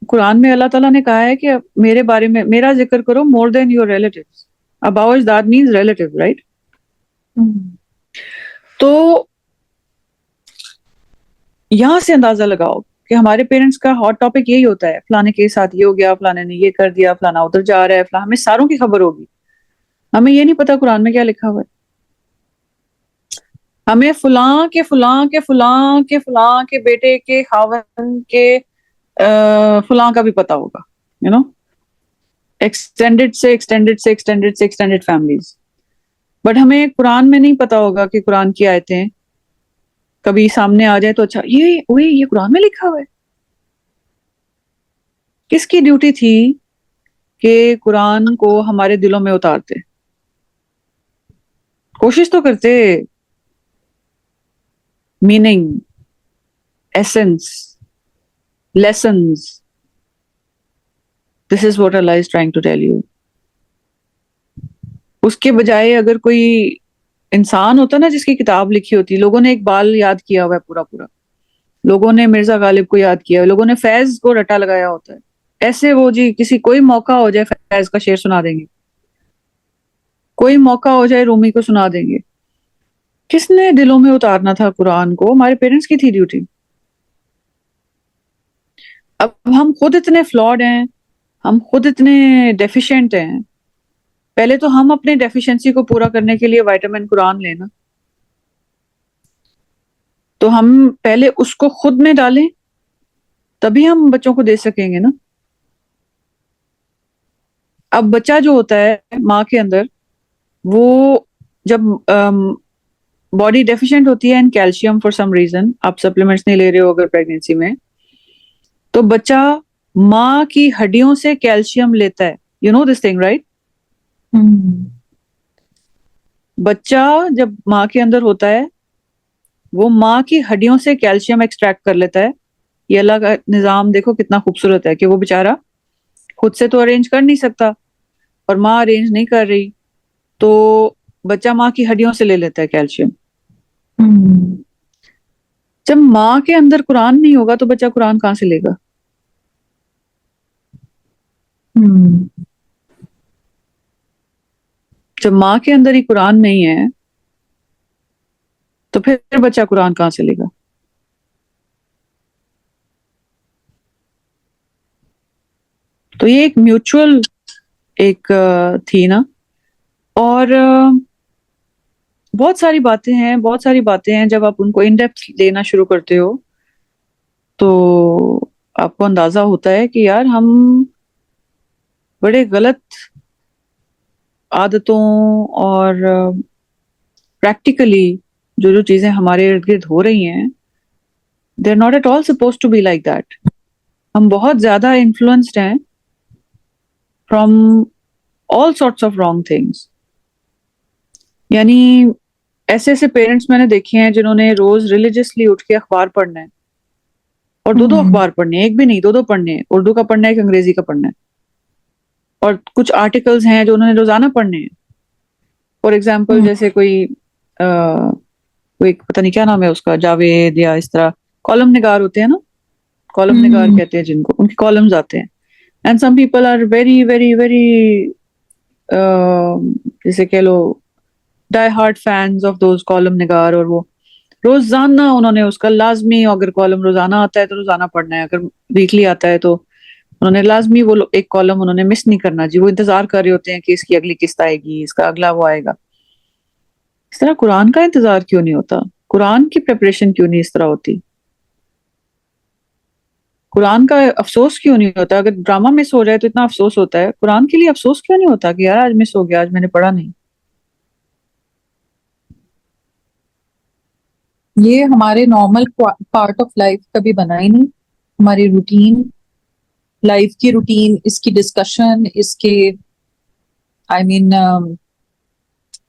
قرآن میں اللہ تعالیٰ نے کہا ہے کہ میرے بارے میں میرا ذکر کرو مور دین یور ریلیٹیوز. آباء و اجداد مینز ریلیٹیو، رائٹ؟ تو یہاں سے اندازہ لگاؤ کہ ہمارے پیرنٹس کا ہاٹ ٹاپک یہی ہوتا ہے، فلانے کے ساتھ یہ ہو گیا، فلانے نے یہ کر دیا، فلانا ادھر جا رہا ہے، فلاں. ہمیں ساروں کی خبر ہوگی، ہمیں یہ نہیں پتا قرآن میں کیا لکھا ہوا ہے. ہمیں فلاں کے فلاں کے فلاں کے فلاں کے بیٹے کے خاوند کے فلاں کا بھی پتا ہوگا، یو نو، ایکسٹینڈڈ سے ایکسٹینڈڈ سے ایکسٹینڈڈ سے ایکسٹینڈڈ فیملیز. بٹ ہمیں قرآن میں نہیں پتا ہوگا کہ قرآن کی آیتیں کبھی سامنے آ جائے تو اچھا یہ قرآن میں لکھا ہوا ہے. کس کی ڈیوٹی تھی کہ قرآن کو ہمارے دلوں میں اتارتے؟ کوشش تو کرتے. Meaning, essence, lessons, this is what Allah is trying to tell you. اس کے بجائے اگر کوئی انسان ہوتا نا جس کی کتاب لکھی ہوتی، لوگوں نے اقبال یاد کیا ہوا ہے پورا پورا، لوگوں نے مرزا غالب کو یاد کیا ہے، لوگوں نے فیض کو رٹا لگایا ہوتا ہے. ایسے وہ جی کسی کوئی موقع ہو جائے فیض کا شعر سنا دیں گے، کوئی موقع ہو جائے رومی کو سنا دیں گے. کس نے دلوں میں اتارنا تھا قرآن کو؟ ہمارے پیرنٹس کی تھی ڈیوٹی. اب ہم خود اتنے فلاڈ ہیں، ہم خود اتنے ڈیفیشینٹ ہیں. پہلے تو ہم اپنے ڈیفیشنسی کو پورا کرنے کے لیے وائٹامن قرآن لینا، تو ہم پہلے اس کو خود میں ڈالیں تبھی ہم بچوں کو دے سکیں گے نا. اب بچہ جو ہوتا ہے ماں کے اندر، وہ جب باڈی ڈیفیشینٹ ہوتی ہے ان کیلشیم فار سم ریزن، آپ سپلیمنٹس نہیں لے رہے ہو اگر پریگنینسی میں، تو بچہ ماں کی ہڈیوں سے کیلشیم لیتا ہے. You know this thing right? بچہ جب ماں کے اندر ہوتا ہے وہ ماں کی ہڈیوں سے کیلشیم ایکسٹریکٹ کر لیتا ہے. یہ اللہ کا نظام دیکھو کتنا خوبصورت ہے کہ وہ بیچارہ خود سے تو ارینج کر نہیں سکتا، اور ماں ارینج نہیں کر رہی، تو بچہ ماں کی ہڈیوں سے لے لیتا ہے کیلشیم. جب ماں کے اندر قرآن نہیں ہوگا تو بچہ قرآن کہاں سے لے گا؟ جب ماں کے اندر ہی قرآن نہیں ہے تو پھر بچہ قرآن کہاں سے لے گا؟ تو یہ ایک میوچول ایک تھی نا. اور بہت ساری باتیں ہیں جب آپ ان کو ان ڈیپتھ لینا شروع کرتے ہو تو آپ کو اندازہ ہوتا ہے کہ یار ہم بڑے غلط عادتوں اور پریکٹیکلی جو چیزیں ہمارے ارد گرد ہو رہی ہیں they are not at all suppose to be like that. ہم بہت زیادہ انفلوئنسڈ ہیں from all sorts of wrong things. یعنی ایسے ایسے پیرنٹس میں نے دیکھے ہیں جنہوں نے روز ریلیجسلی اٹھ کے اخبار پڑھنا ہے اور دو اخبار پڑھنے ہیں, ایک بھی نہیں دو پڑھنے ہیں, اردو کا پڑھنا ہے ایک انگریزی کا پڑھنا ہے. اور کچھ آرٹیکلز ہیں جو انہوں نے روزانہ پڑھنے ہیں. فار ایگزامپل جیسے کوئی پتہ نہیں کیا نام ہے اس کا, جاوید یا اس طرح کالم نگار ہوتے ہیں نا, کالم نگار کہتے ہیں جن کو, ان کے کالمز آتے ہیں. And some people are very very very جیسے کہہ لو die hard fans of those column نگار, اور وہ روزانہ انہوں نے اس کا لازمی, اگر کالم روزانہ آتا ہے تو روزانہ پڑھنا ہے, اگر ویکلی آتا ہے تو انہوں نے لازمی وہ ایک کالم انہوں نے مس نہیں کرنا جی. وہ انتظار کر رہے ہوتے ہیں کہ اس کی اگلی قسط آئے گی, اس کا اگلا وہ آئے گا. اس طرح قرآن کا انتظار کیوں نہیں ہوتا؟ قرآن کی پریپریشن کیوں نہیں اس طرح ہوتی؟ قرآن کا افسوس کیوں نہیں ہوتا؟ اگر ڈرامہ مس ہو جائے تو اتنا افسوس ہوتا ہے, قرآن کے لیے افسوس کیوں نہیں ہوتا کہ یار آج مس ہو گیا, آج میں نے پڑھا نہیں؟ یہ ہمارے نارمل پارٹ آف لائف کبھی بنا ہی نہیں. ہماری روٹین, لائف کی روٹین, اس کی ڈسکشن, اس کے آئی مین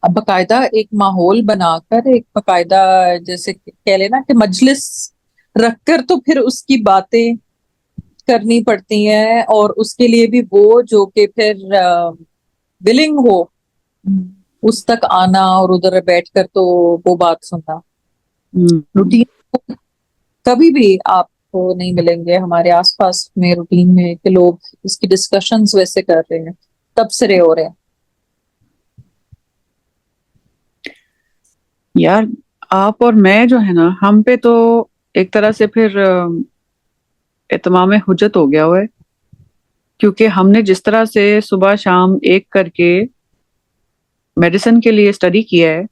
باقاعدہ ایک ماحول بنا کر, ایک باقاعدہ جیسے کہہ لینا کہ مجلس رکھ کر تو پھر اس کی باتیں کرنی پڑتی ہیں, اور اس کے لیے بھی وہ جو کہ پھر ولنگ ہو اس تک آنا اور ادھر بیٹھ کر تو وہ بات سننا. روٹین کبھی بھی آپ کو نہیں ملیں گے ہمارے آس پاس میں روٹین میں کہ لوگ اس کی ڈسکشنز ویسے کر رہے ہیں, تبصرے ہو رہے ہیں. یار آپ اور میں جو ہے نا, ہم پہ تو ایک طرح سے پھر اتمام حجت ہو گیا ہوا ہے, کیونکہ ہم نے جس طرح سے صبح شام ایک کر کے میڈیسن کے لیے اسٹڈی کیا ہے,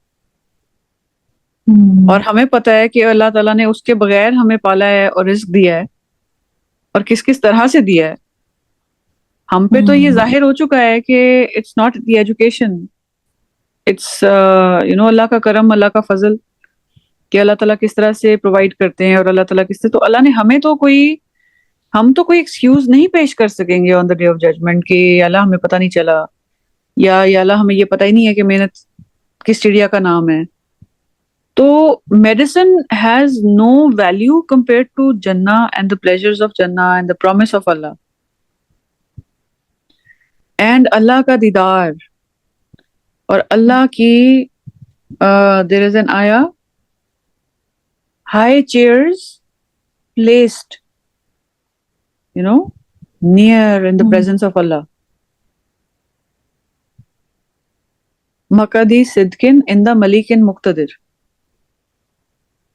اور ہمیں پتہ ہے کہ اللہ تعالیٰ نے اس کے بغیر ہمیں پالا ہے اور رزق دیا ہے, اور کس کس طرح سے دیا ہے. ہم پہ تو یہ ظاہر ہو چکا ہے کہ it's not the education, it's Allah کا کرم, اللہ کا فضل, کہ اللہ تعالیٰ کس طرح سے پرووائڈ کرتے ہیں, اور اللہ تعالیٰ کس طرح, تو اللہ نے ہمیں تو ہم تو کوئی ایکسکیوز نہیں پیش کر سکیں گے آن دا ڈے آف ججمنٹ کہ اللہ ہمیں پتہ نہیں چلا, یا اللہ ہمیں یہ پتہ ہی نہیں ہے کہ محنت کس چڑیا کا نام ہے. تو medicine has no value compared to jannah and the pleasures of jannah and the promise of Allah and Allah کا دیدار, اور اللہ کی there is an ayah high chairs placed near in the presence of Allah. Makadi sidkin inda malikin muqtadir.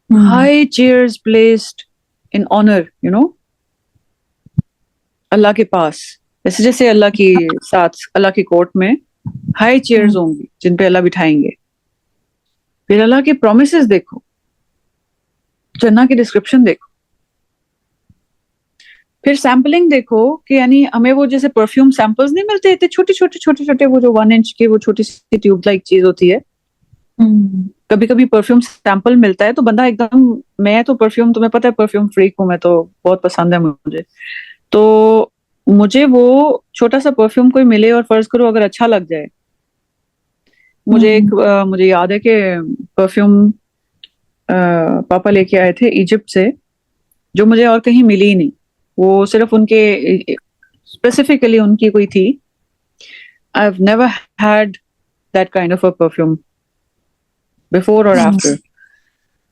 High chairs placed in honor, اللہ کے پاس, جیسے اللہ کی ساتھ, اللہ کی court میں ہائی چیئرز ہوں گی جن پہ اللہ بٹھائیں گے. پھر اللہ کے پرومسز دیکھو, جنہ کی ڈسکرپشن دیکھو, پھر سیمپلنگ دیکھو کہ یعنی ہمیں وہ جیسے پرفیوم سیمپلز نہیں ملتے اتنے چھوٹے وہ جو 1 inch کے وہ چھوٹی سی ٹیوب لائک چیز ہوتی ہے, کبھی کبھی پرفیوم سیمپل ملتا ہے تو بندہ ایک دم, میں تو پرفیوم, تمہیں پتہ ہے پرفیوم فریک ہوں میں, تو بہت پسند ہے مجھے, تو مجھے وہ چھوٹا سا پرفیوم کوئی ملے اور فرض کرو اگر اچھا لگ جائے, مجھے یاد ہے کہ پرفیوم پاپا لے کے آئے تھے ایجپٹ سے, جو مجھے اور کہیں ملی ہی نہیں, وہ صرف ان کے اسپیسیفکلی ان کی کوئی تھی. I've never had that kind of a perfume before or after.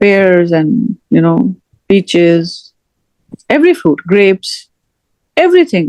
pears and peaches, every fruit, grapes, everything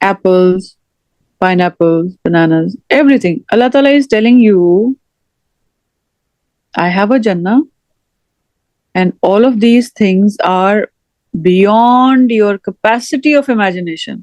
apples, pineapples, bananas, everything. Allah Ta'ala is telling you, I have a Jannah and all of these things are beyond your capacity of imagination.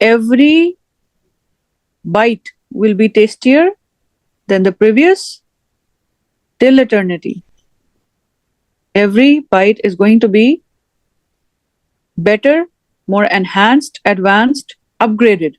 every bite will be tastier than the previous till eternity. Every bite is going to be better, more enhanced, advanced, upgraded.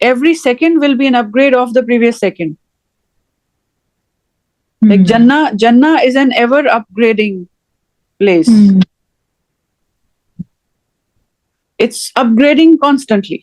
every second will be an upgrade of the previous second. Like Jannah is an ever upgrading place. It's upgrading constantly.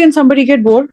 can somebody get bored?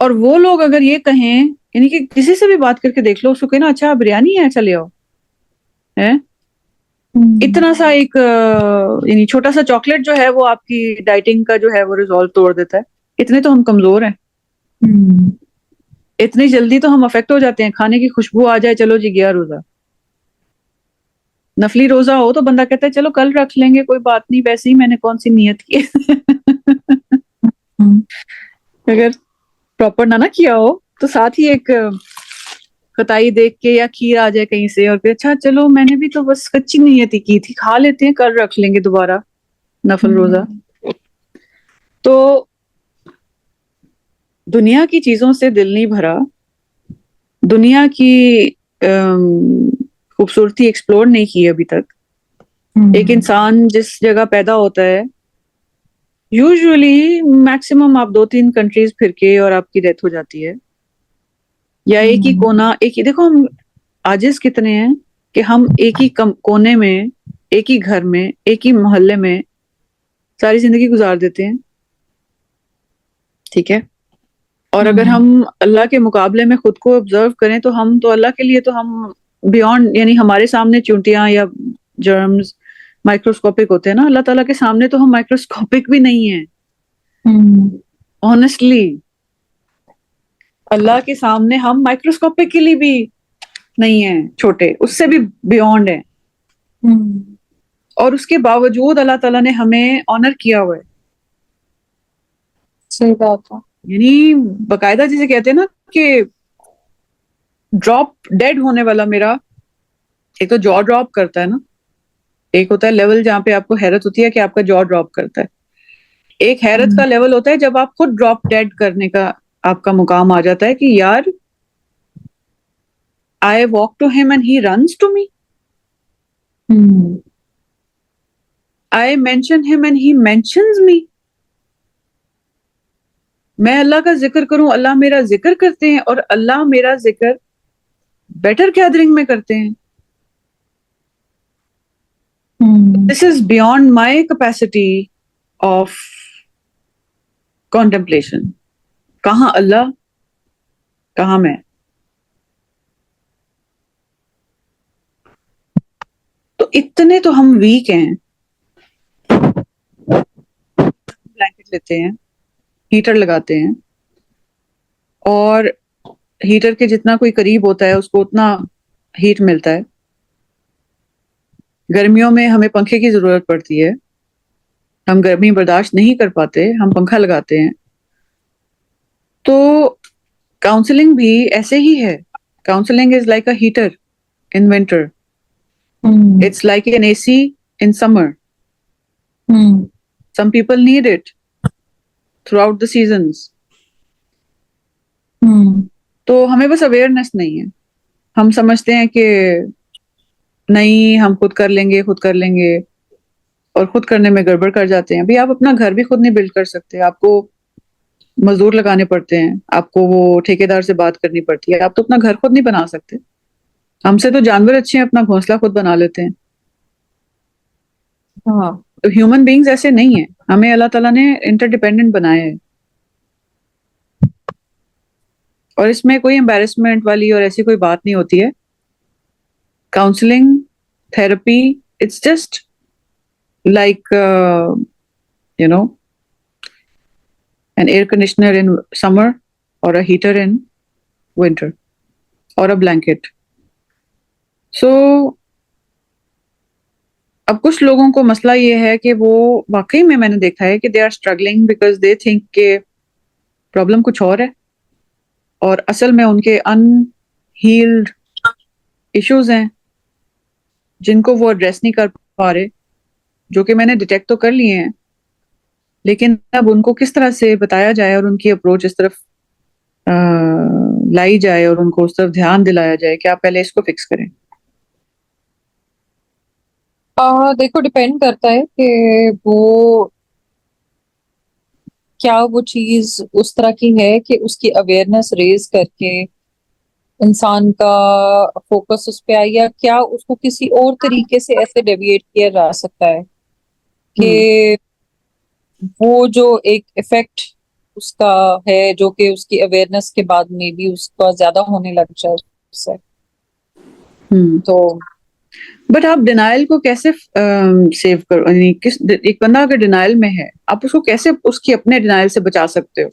اور وہ لوگ اگر یہ کہیں, یعنی کہ کسی سے بھی بات کر کے دیکھ لو, اس کو کہنا اچھا بریانی ہے, اچھا لے آؤ, ہے اتنا سا ایک یعنی چھوٹا سا چاکلیٹ جو ہے وہ آپ کی ڈائٹنگ کا جو ہے وہ ریزالو توڑ دیتا ہے. اتنے تو ہم کمزور ہیں, اتنی جلدی تو ہم افیکٹ ہو جاتے ہیں, کھانے کی خوشبو آ جائے چلو جی گیا روزہ. نفلی روزہ ہو تو بندہ کہتا ہے چلو کل رکھ لیں گے, کوئی بات نہیں, ویسے ہی میں نے کون سی نیت کی. اگر پراپر نہ کیا ہو تو ساتھ ہی ایک خطائی دیکھ کے یا کھیر آ جائے کہیں سے, اور پھر اچھا چلو میں نے بھی تو بس کچی نیت ہی کی تھی, کھا لیتے ہیں, کل رکھ لیں گے دوبارہ نفل روزہ. تو دنیا کی چیزوں سے دل نہیں بھرا, دنیا کی خوبصورتی ایکسپلور نہیں کی ابھی تک. ایک انسان جس جگہ پیدا ہوتا ہے, یوزلی میکسیمم آپ 2-3 کنٹریز پھر کے اور آپ کی ڈیتھ ہو جاتی ہے, یا ایک ہی کونا, ایک ہی, دیکھو ہم عاجز کتنے ہیں کہ ہم ایک ہی کونے میں, ایک ہی گھر میں, ایک ہی محلے میں ساری زندگی گزار دیتے ہیں. ٹھیک ہے, اور اگر ہم اللہ کے مقابلے میں خود کو آبزرو کریں تو ہم تو اللہ کے لیے تو ہم بیونڈ, یعنی ہمارے سامنے چونٹیاں یا جرمز مائکروسکوپک ہوتے ہیں نا, اللہ تعالیٰ کے سامنے تو ہم مائکروسکوپک بھی نہیں ہیں. آنےسٹلی اللہ کے سامنے ہم مائکروسکوپک کے لیے بھی نہیں ہیں, چھوٹے, اس سے بھی بیونڈ ہیں. اور اس کے باوجود اللہ تعالیٰ نے ہمیں آنر کیا ہوا ہے. صحیح بات ہے. یعنی باقاعدہ جسے کہتے ہیں نا کہ ڈراپ ڈیڈ ہونے والا میرا, ایک تو جا ڈراپ کرتا ہے نا, ایک ہوتا ہے لیول جہاں پہ آپ کو حیرت ہوتی ہے کہ آپ کا جا ڈراپ کرتا ہے, ایک حیرت کا لیول ہوتا ہے جب آپ خود ڈراپ ڈیڈ کرنے کا آپ کا مقام آ جاتا ہے کہ یار I walk to him and he runs to me. I mention him and he mentions me. میں اللہ کا ذکر کروں, اللہ میرا ذکر کرتے ہیں, اور اللہ میرا ذکر بیٹر گیدرنگ میں کرتے ہیں. This is beyond my capacity of contemplation. کہاں اللہ, کہاں میں. تو اتنے تو ہم ویک ہیں. بلینکٹ لیتے ہیں, ہیٹر لگاتے ہیں, اور ہیٹر کے جتنا کوئی قریب ہوتا ہے اس کو اتنا ہیٹ ملتا ہے. گرمیوں میں ہمیں پنکھے کی ضرورت پڑتی ہے, ہم گرمی برداشت نہیں کر پاتے, ہم پنکھا لگاتے ہیں. تو کاؤنسلنگ بھی ایسے ہی ہے. Counselling is like a heater in winter, it's like an A C in summer. Some people need it throughout the seasons. تو ہمیں بس اویئرنیس نہیں ہے. ہم سمجھتے ہیں کہ نہیں ہم خود کر لیں گے, خود کر لیں گے, اور خود کرنے میں گڑبڑ کر جاتے ہیں. ابھی آپ اپنا گھر بھی خود نہیں بلڈ کر سکتے, آپ کو مزدور لگانے پڑتے ہیں, آپ کو وہ ٹھیکیدار سے بات کرنی پڑتی ہے, آپ تو اپنا گھر خود نہیں بنا سکتے. ہم سے تو جانور اچھے ہیں, اپنا گھونسلہ خود بنا لیتے ہیں. ہاں, تو ہیومن بینگز ایسے نہیں ہیں, ہمیں اللہ تعالیٰ نے انٹر ڈیپینڈنٹ بنائے ہیں. اور اس میں کوئی امبیرسمنٹ والی اور ایسی کوئی بات نہیں ہوتی ہے. Counselling, therapy, it's just like you know an air conditioner in summer, اور اے ہیٹر ان ونٹر, اور اے بلینکٹ. سو اب کچھ لوگوں کو مسئلہ یہ ہے کہ وہ واقعی میں نے دیکھا ہے کہ they are struggling because they think کہ پرابلم کچھ اور ہے, اور اصل میں ان کے ان ہیلڈ ایشوز ہیں جن کو وہ ایڈریس نہیں کر پا رہے, جو کہ میں نے ڈیٹیکٹ تو کر لیے ہیں, لیکن اب ان کو کس طرح سے بتایا جائے اور ان کی اپروچ اس طرف لائی جائے اور ان کو اس طرف دھیان دلایا جائے کہ آپ پہلے اس کو فکس کریں. دیکھو ڈپینڈ کرتا ہے کہ وہ کیا وہ چیز اس طرح کی ہے کہ اس کی اویئرنیس ریز کر کے انسان کا فوکس اس پہ آئے, یا کیا اس کو کسی اور طریقے سے ایسے ڈیویٹ کیا جا سکتا ہے کہ وہ جو ایک افیکٹ اس کا ہے جو کہ اس کی اویئرنیس کے بعد میں بھی اس کا زیادہ ہونے لگ جائے اس سے. تو بٹ آپ ڈینائل کو کیسے سیو کرو؟ یعنی ایک بندہ اگر ڈینائل میں ہے آپ اس کو کیسے اس کی اپنے ڈینائل سے بچا سکتے ہو؟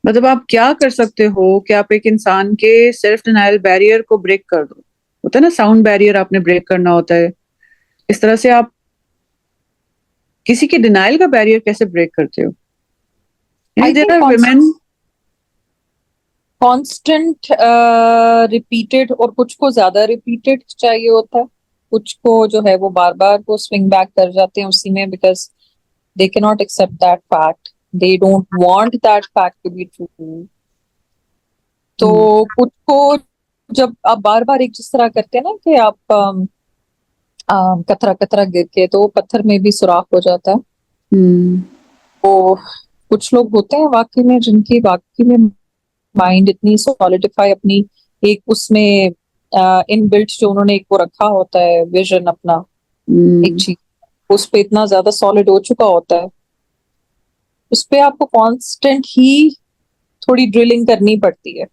مطلب آپ کیا کر سکتے ہو کہ آپ ایک انسان کے سیلف ڈینائل بیریئر کو بریک کر دو؟ ہوتا ہے نا ساؤنڈ بیریئر آپ نے بریک کرنا ہوتا ہے. اس طرح سے آپ کسی کے ڈینائل کا بیریئر کیسے بریک کرتے ہو؟ I there think are women. Constant repeated, اور کچھ کو زیادہ ریپیٹڈ چاہیے ہوتا ہے، کچھ کو جو ہے وہ بار بار وہ سوئنگ بیک کر جاتے ہیں اسی میں، بیکاز دے کی not accept that fact, they don't want that fact to be true. تو کچھ کو جب آپ بار بار ایک جس طرح کرتے ہیں نا کہ آپ کترا کترا گر کے تو وہ پتھر میں بھی سوراخ ہو جاتا ہے. تو کچھ لوگ ہوتے ہیں واقعی میں جن کی واقعی میں مائنڈ اتنی سالڈیفائی اپنی ایک اس میں ان بلٹ جو انہوں نے ایک وہ رکھا ہوتا ہے ویژن اپنا ایک چیز اس پہ اتنا زیادہ سالڈ ہو چکا ہوتا ہے، اس پہ آپ کو کانسٹنٹ ہی تھوڑی ڈرلنگ کرنی پڑتی ہے.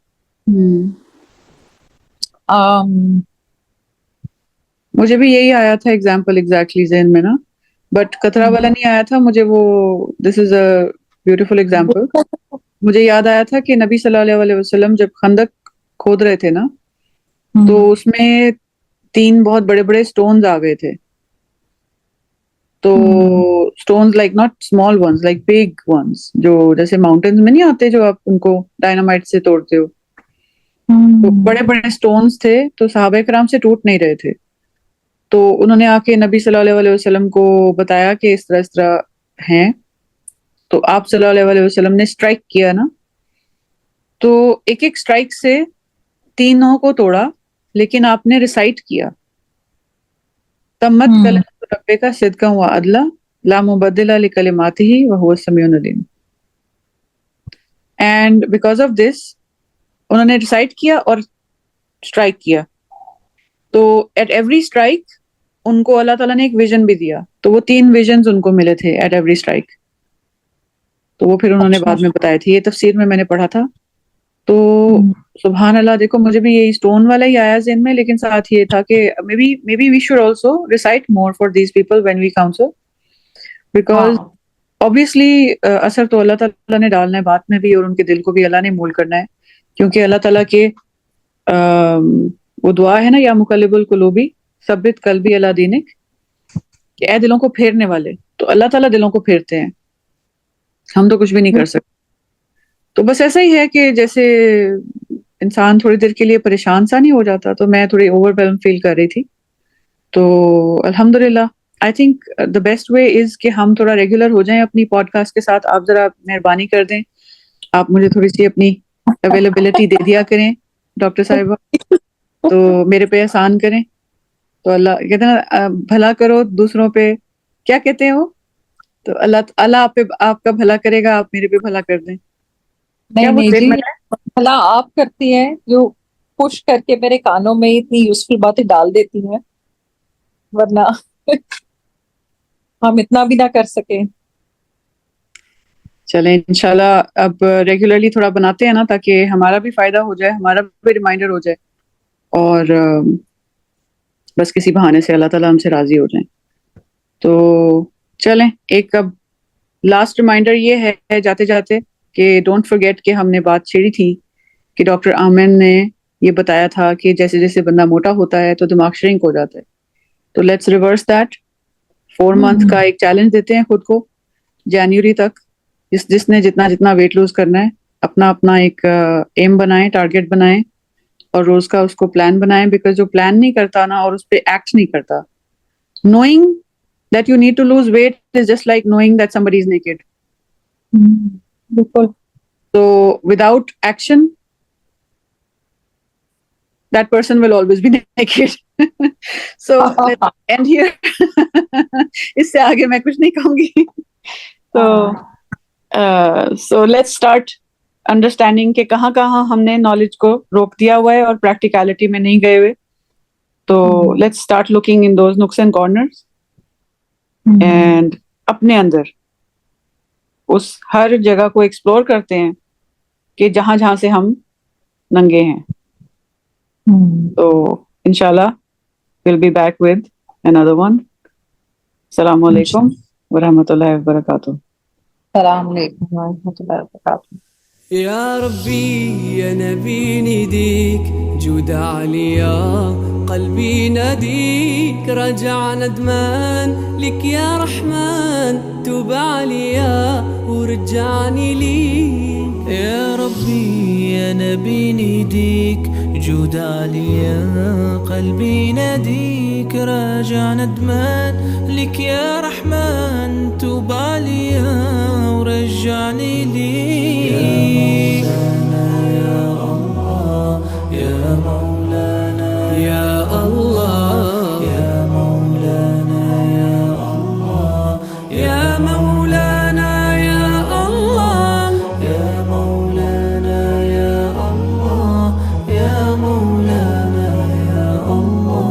مجھے بھی یہی آیا تھا ایگزامپل ایگزیکٹلی ذہن میں نا، بٹ کترا والا نہیں آیا تھا مجھے. وہ دس از اے بیوٹیفل ایگزامپل. مجھے یاد آیا تھا کہ نبی صلی اللہ علیہ وسلم جب خندق کھود رہے تھے نا تو اس میں 3 بہت بڑے بڑے سٹونز آ گئے تھے. تو stones like not small ones, like big ones, جو جیسے ماؤنٹینز میں نہیں آتے جو آپ ان کو ڈائنامائٹ سے توڑتے ہو. تو بڑے بڑے سٹونز تھے تو صحابہ کرام سے ٹوٹ نہیں رہے تھے. تو انہوں نے آ کے نبی صلی اللہ علیہ وسلم کو بتایا کہ اس طرح ہیں. تو آپ صلی اللہ علیہ وسلم نے اسٹرائک کیا نا، تو ایک ایک اسٹرائک سے 3 کو توڑا، لیکن آپ نے ریسائٹ کیا تمت کلمۃ ربک صدقا و عدلا لا مبدل لکلماتہ وہو السمیع العلیم. اینڈ بیکاز آف دس انہوں نے ریسائٹ کیا اور اسٹرائک کیا. تو ایٹ ایوری اسٹرائک ان کو اللہ تعالیٰ نے ایک ویژن بھی دیا. تو وہ 3 ویژنز ان کو ملے تھے ایٹ ایوری اسٹرائک. تو وہ پھر انہوں نے بعد میں بتائے تھے، یہ تفسیر میں نے پڑھا تھا. تو سبحان اللہ، دیکھو مجھے بھی یہی اسٹون والا ہی آیا ذہن میں، لیکن ساتھ یہ تھا کہ maybe we should also recite more for these people when we counsel, because obviously اثر تو اللہ تعالیٰ نے ڈالنا ہے بات میں بھی، اور ان کے دل کو بھی اللہ نے مول کرنا ہے. کیونکہ اللہ تعالیٰ کے وہ دعا ہے نا، یا مقلب القلوبی ثبت قلبی علی دینک، کہ اے دلوں کو پھیرنے والے، تو اللہ تعالیٰ دلوں کو پھیرتے ہیں، ہم تو کچھ بھی نہیں کر سکتے. تو بس ایسا ہی ہے کہ جیسے انسان تھوڑی دیر کے لیے پریشان سا نہیں ہو جاتا، تو میں تھوڑی اوور ویلم فیل کر رہی تھی. تو الحمدللہ I think the best way از کہ ہم تھوڑا ریگولر ہو جائیں اپنی پوڈ کاسٹ کے ساتھ. آپ ذرا مہربانی کر دیں، آپ مجھے تھوڑی سی اپنی اویلیبلٹی دے دیا کریں ڈاکٹر صاحبہ، تو میرے پہ احسان کریں. تو اللہ کہتے ہیں نا بھلا کرو دوسروں پہ، کیا کہتے ہیں وہ، تو اللہ آپ کا بھلا کرے گا، آپ میرے پہ بھلا کر دیں. کیا نہیں بولتے جی، ہیں؟ بھلا آپ کرتی ہیں جو پش کر کے میرے کانوں میں اتنی یوزفل باتیں ڈال دیتی ہیں، ورنہ ہم اتنا بھی نہ کر سکیں. چلیں انشاءاللہ اب ریگولرلی تھوڑا بناتے ہیں نا، تاکہ ہمارا بھی فائدہ ہو جائے، ہمارا بھی ریمائنڈر ہو جائے، اور بس کسی بہانے سے اللہ تعالیٰ ہم سے راضی ہو جائیں. تو چلیں ایک اب لاسٹ ریمائنڈر یہ ہے جاتے جاتے کہ ڈونٹ فرگیٹ کہ ہم نے بات چھیڑی تھی کہ ڈاکٹر آمن نے یہ بتایا تھا کہ جیسے جیسے بندہ موٹا ہوتا ہے تو دماغ شرنک ہو جاتا ہے. تو لیٹس ریورس دیٹ. 4 month کا ایک چیلنج دیتے ہیں خود کو جنوری تک. جس نے جتنا ویٹ لوز کرنا ہے، اپنا ایک ایم بنائیں، ٹارگیٹ بنائیں، اور روز کا اس کو پلان بنائیں. بیکاز جو پلان نہیں کرتا نا اور اس پہ ایکٹ نہیں کرتا، knowing that you need to lose weight is just like knowing that somebody is naked. بالکل. So without action that person will always be naked. So let's end here. اس سے آگے میں کچھ نہیں کہوں گی. So let's start understanding کہ کہاں کہاں ہم نے نالج کو روک دیا ہوا ہے اور پریکٹیکلٹی میں نہیں گئے ہوئے. تو let's start looking in those nooks and corners, and اپنے اندر اس ہر جگہ کو ایکسپلور کرتے ہیں کہ جہاں جہاں سے ہم ننگے ہیں. تو انشاءاللہ we'll be back with another one. السلام علیکم ورحمۃ اللہ وبرکاتہ. السلام علیکم ورحمۃ اللہ وبرکاتہ. يا ربي يا نبي نديك جود عليا قلبي ناديك رجع ندمان لك يا رحمن توب عليا ورجعني ليك. يا ربي يا نبي نديك جود عليا قلبي ناديك راجع ندمان لك يا رحمن توب عليا ورجعني ليك. يا الله يا مولانا يا الله يا مولانا يا الله يا مولانا يا الله يا مولانا يا الله يا مولانا يا الله.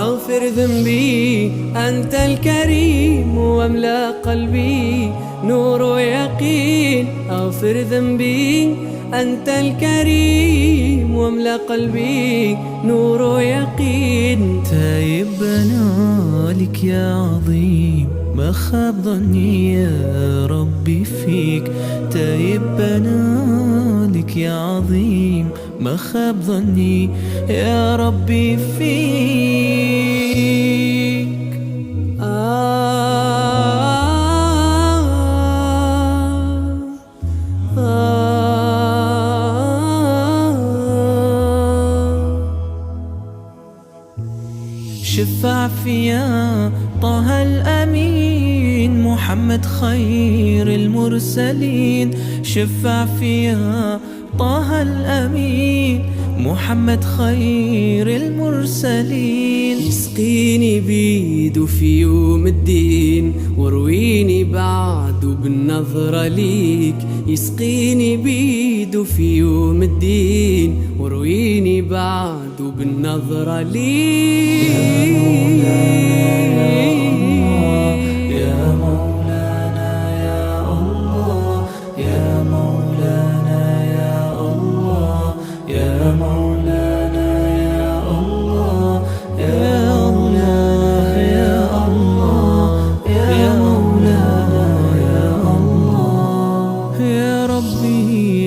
اغفر ذنبي أنت الكريم واملأ قلبي نور ويقين. اغفر ذنبي أنت الكريم واملأ قلبي نور ويقين. تايب بنا لك يا عظيم ما خاب ظني يا ربي فيك. تايب بنا لك يا عظيم ما خاب ظني يا ربي فيك. شفع فيا طه الأمين محمد خير المرسلين. شفع فيا طه الأمين محمد خير المرسلين. يسقيني بيده في يوم الدين ورويني بعده بالنظرة ليك. يسقيني بيده في يوم الدين ورويني بعده بالنظرة ليك. يا مولانا يا الله يا مولانا يا الله يا مولانا يا الله يا الله يا الله يا مولانا يا الله. يا ربي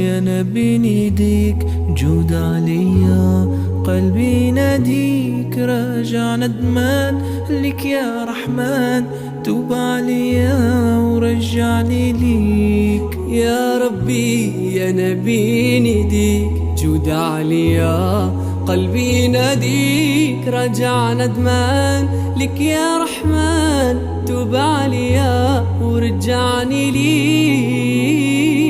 يا نبي نديك جود عليا قلبي ناديك راجع ندمان لك يا رحمن توب عليا ورجعني ليك. يا ربي يا نبي نديك جود عليا قلبي ناديك رجع ندمان لك يا رحمن توب عليا ورجعني ليك.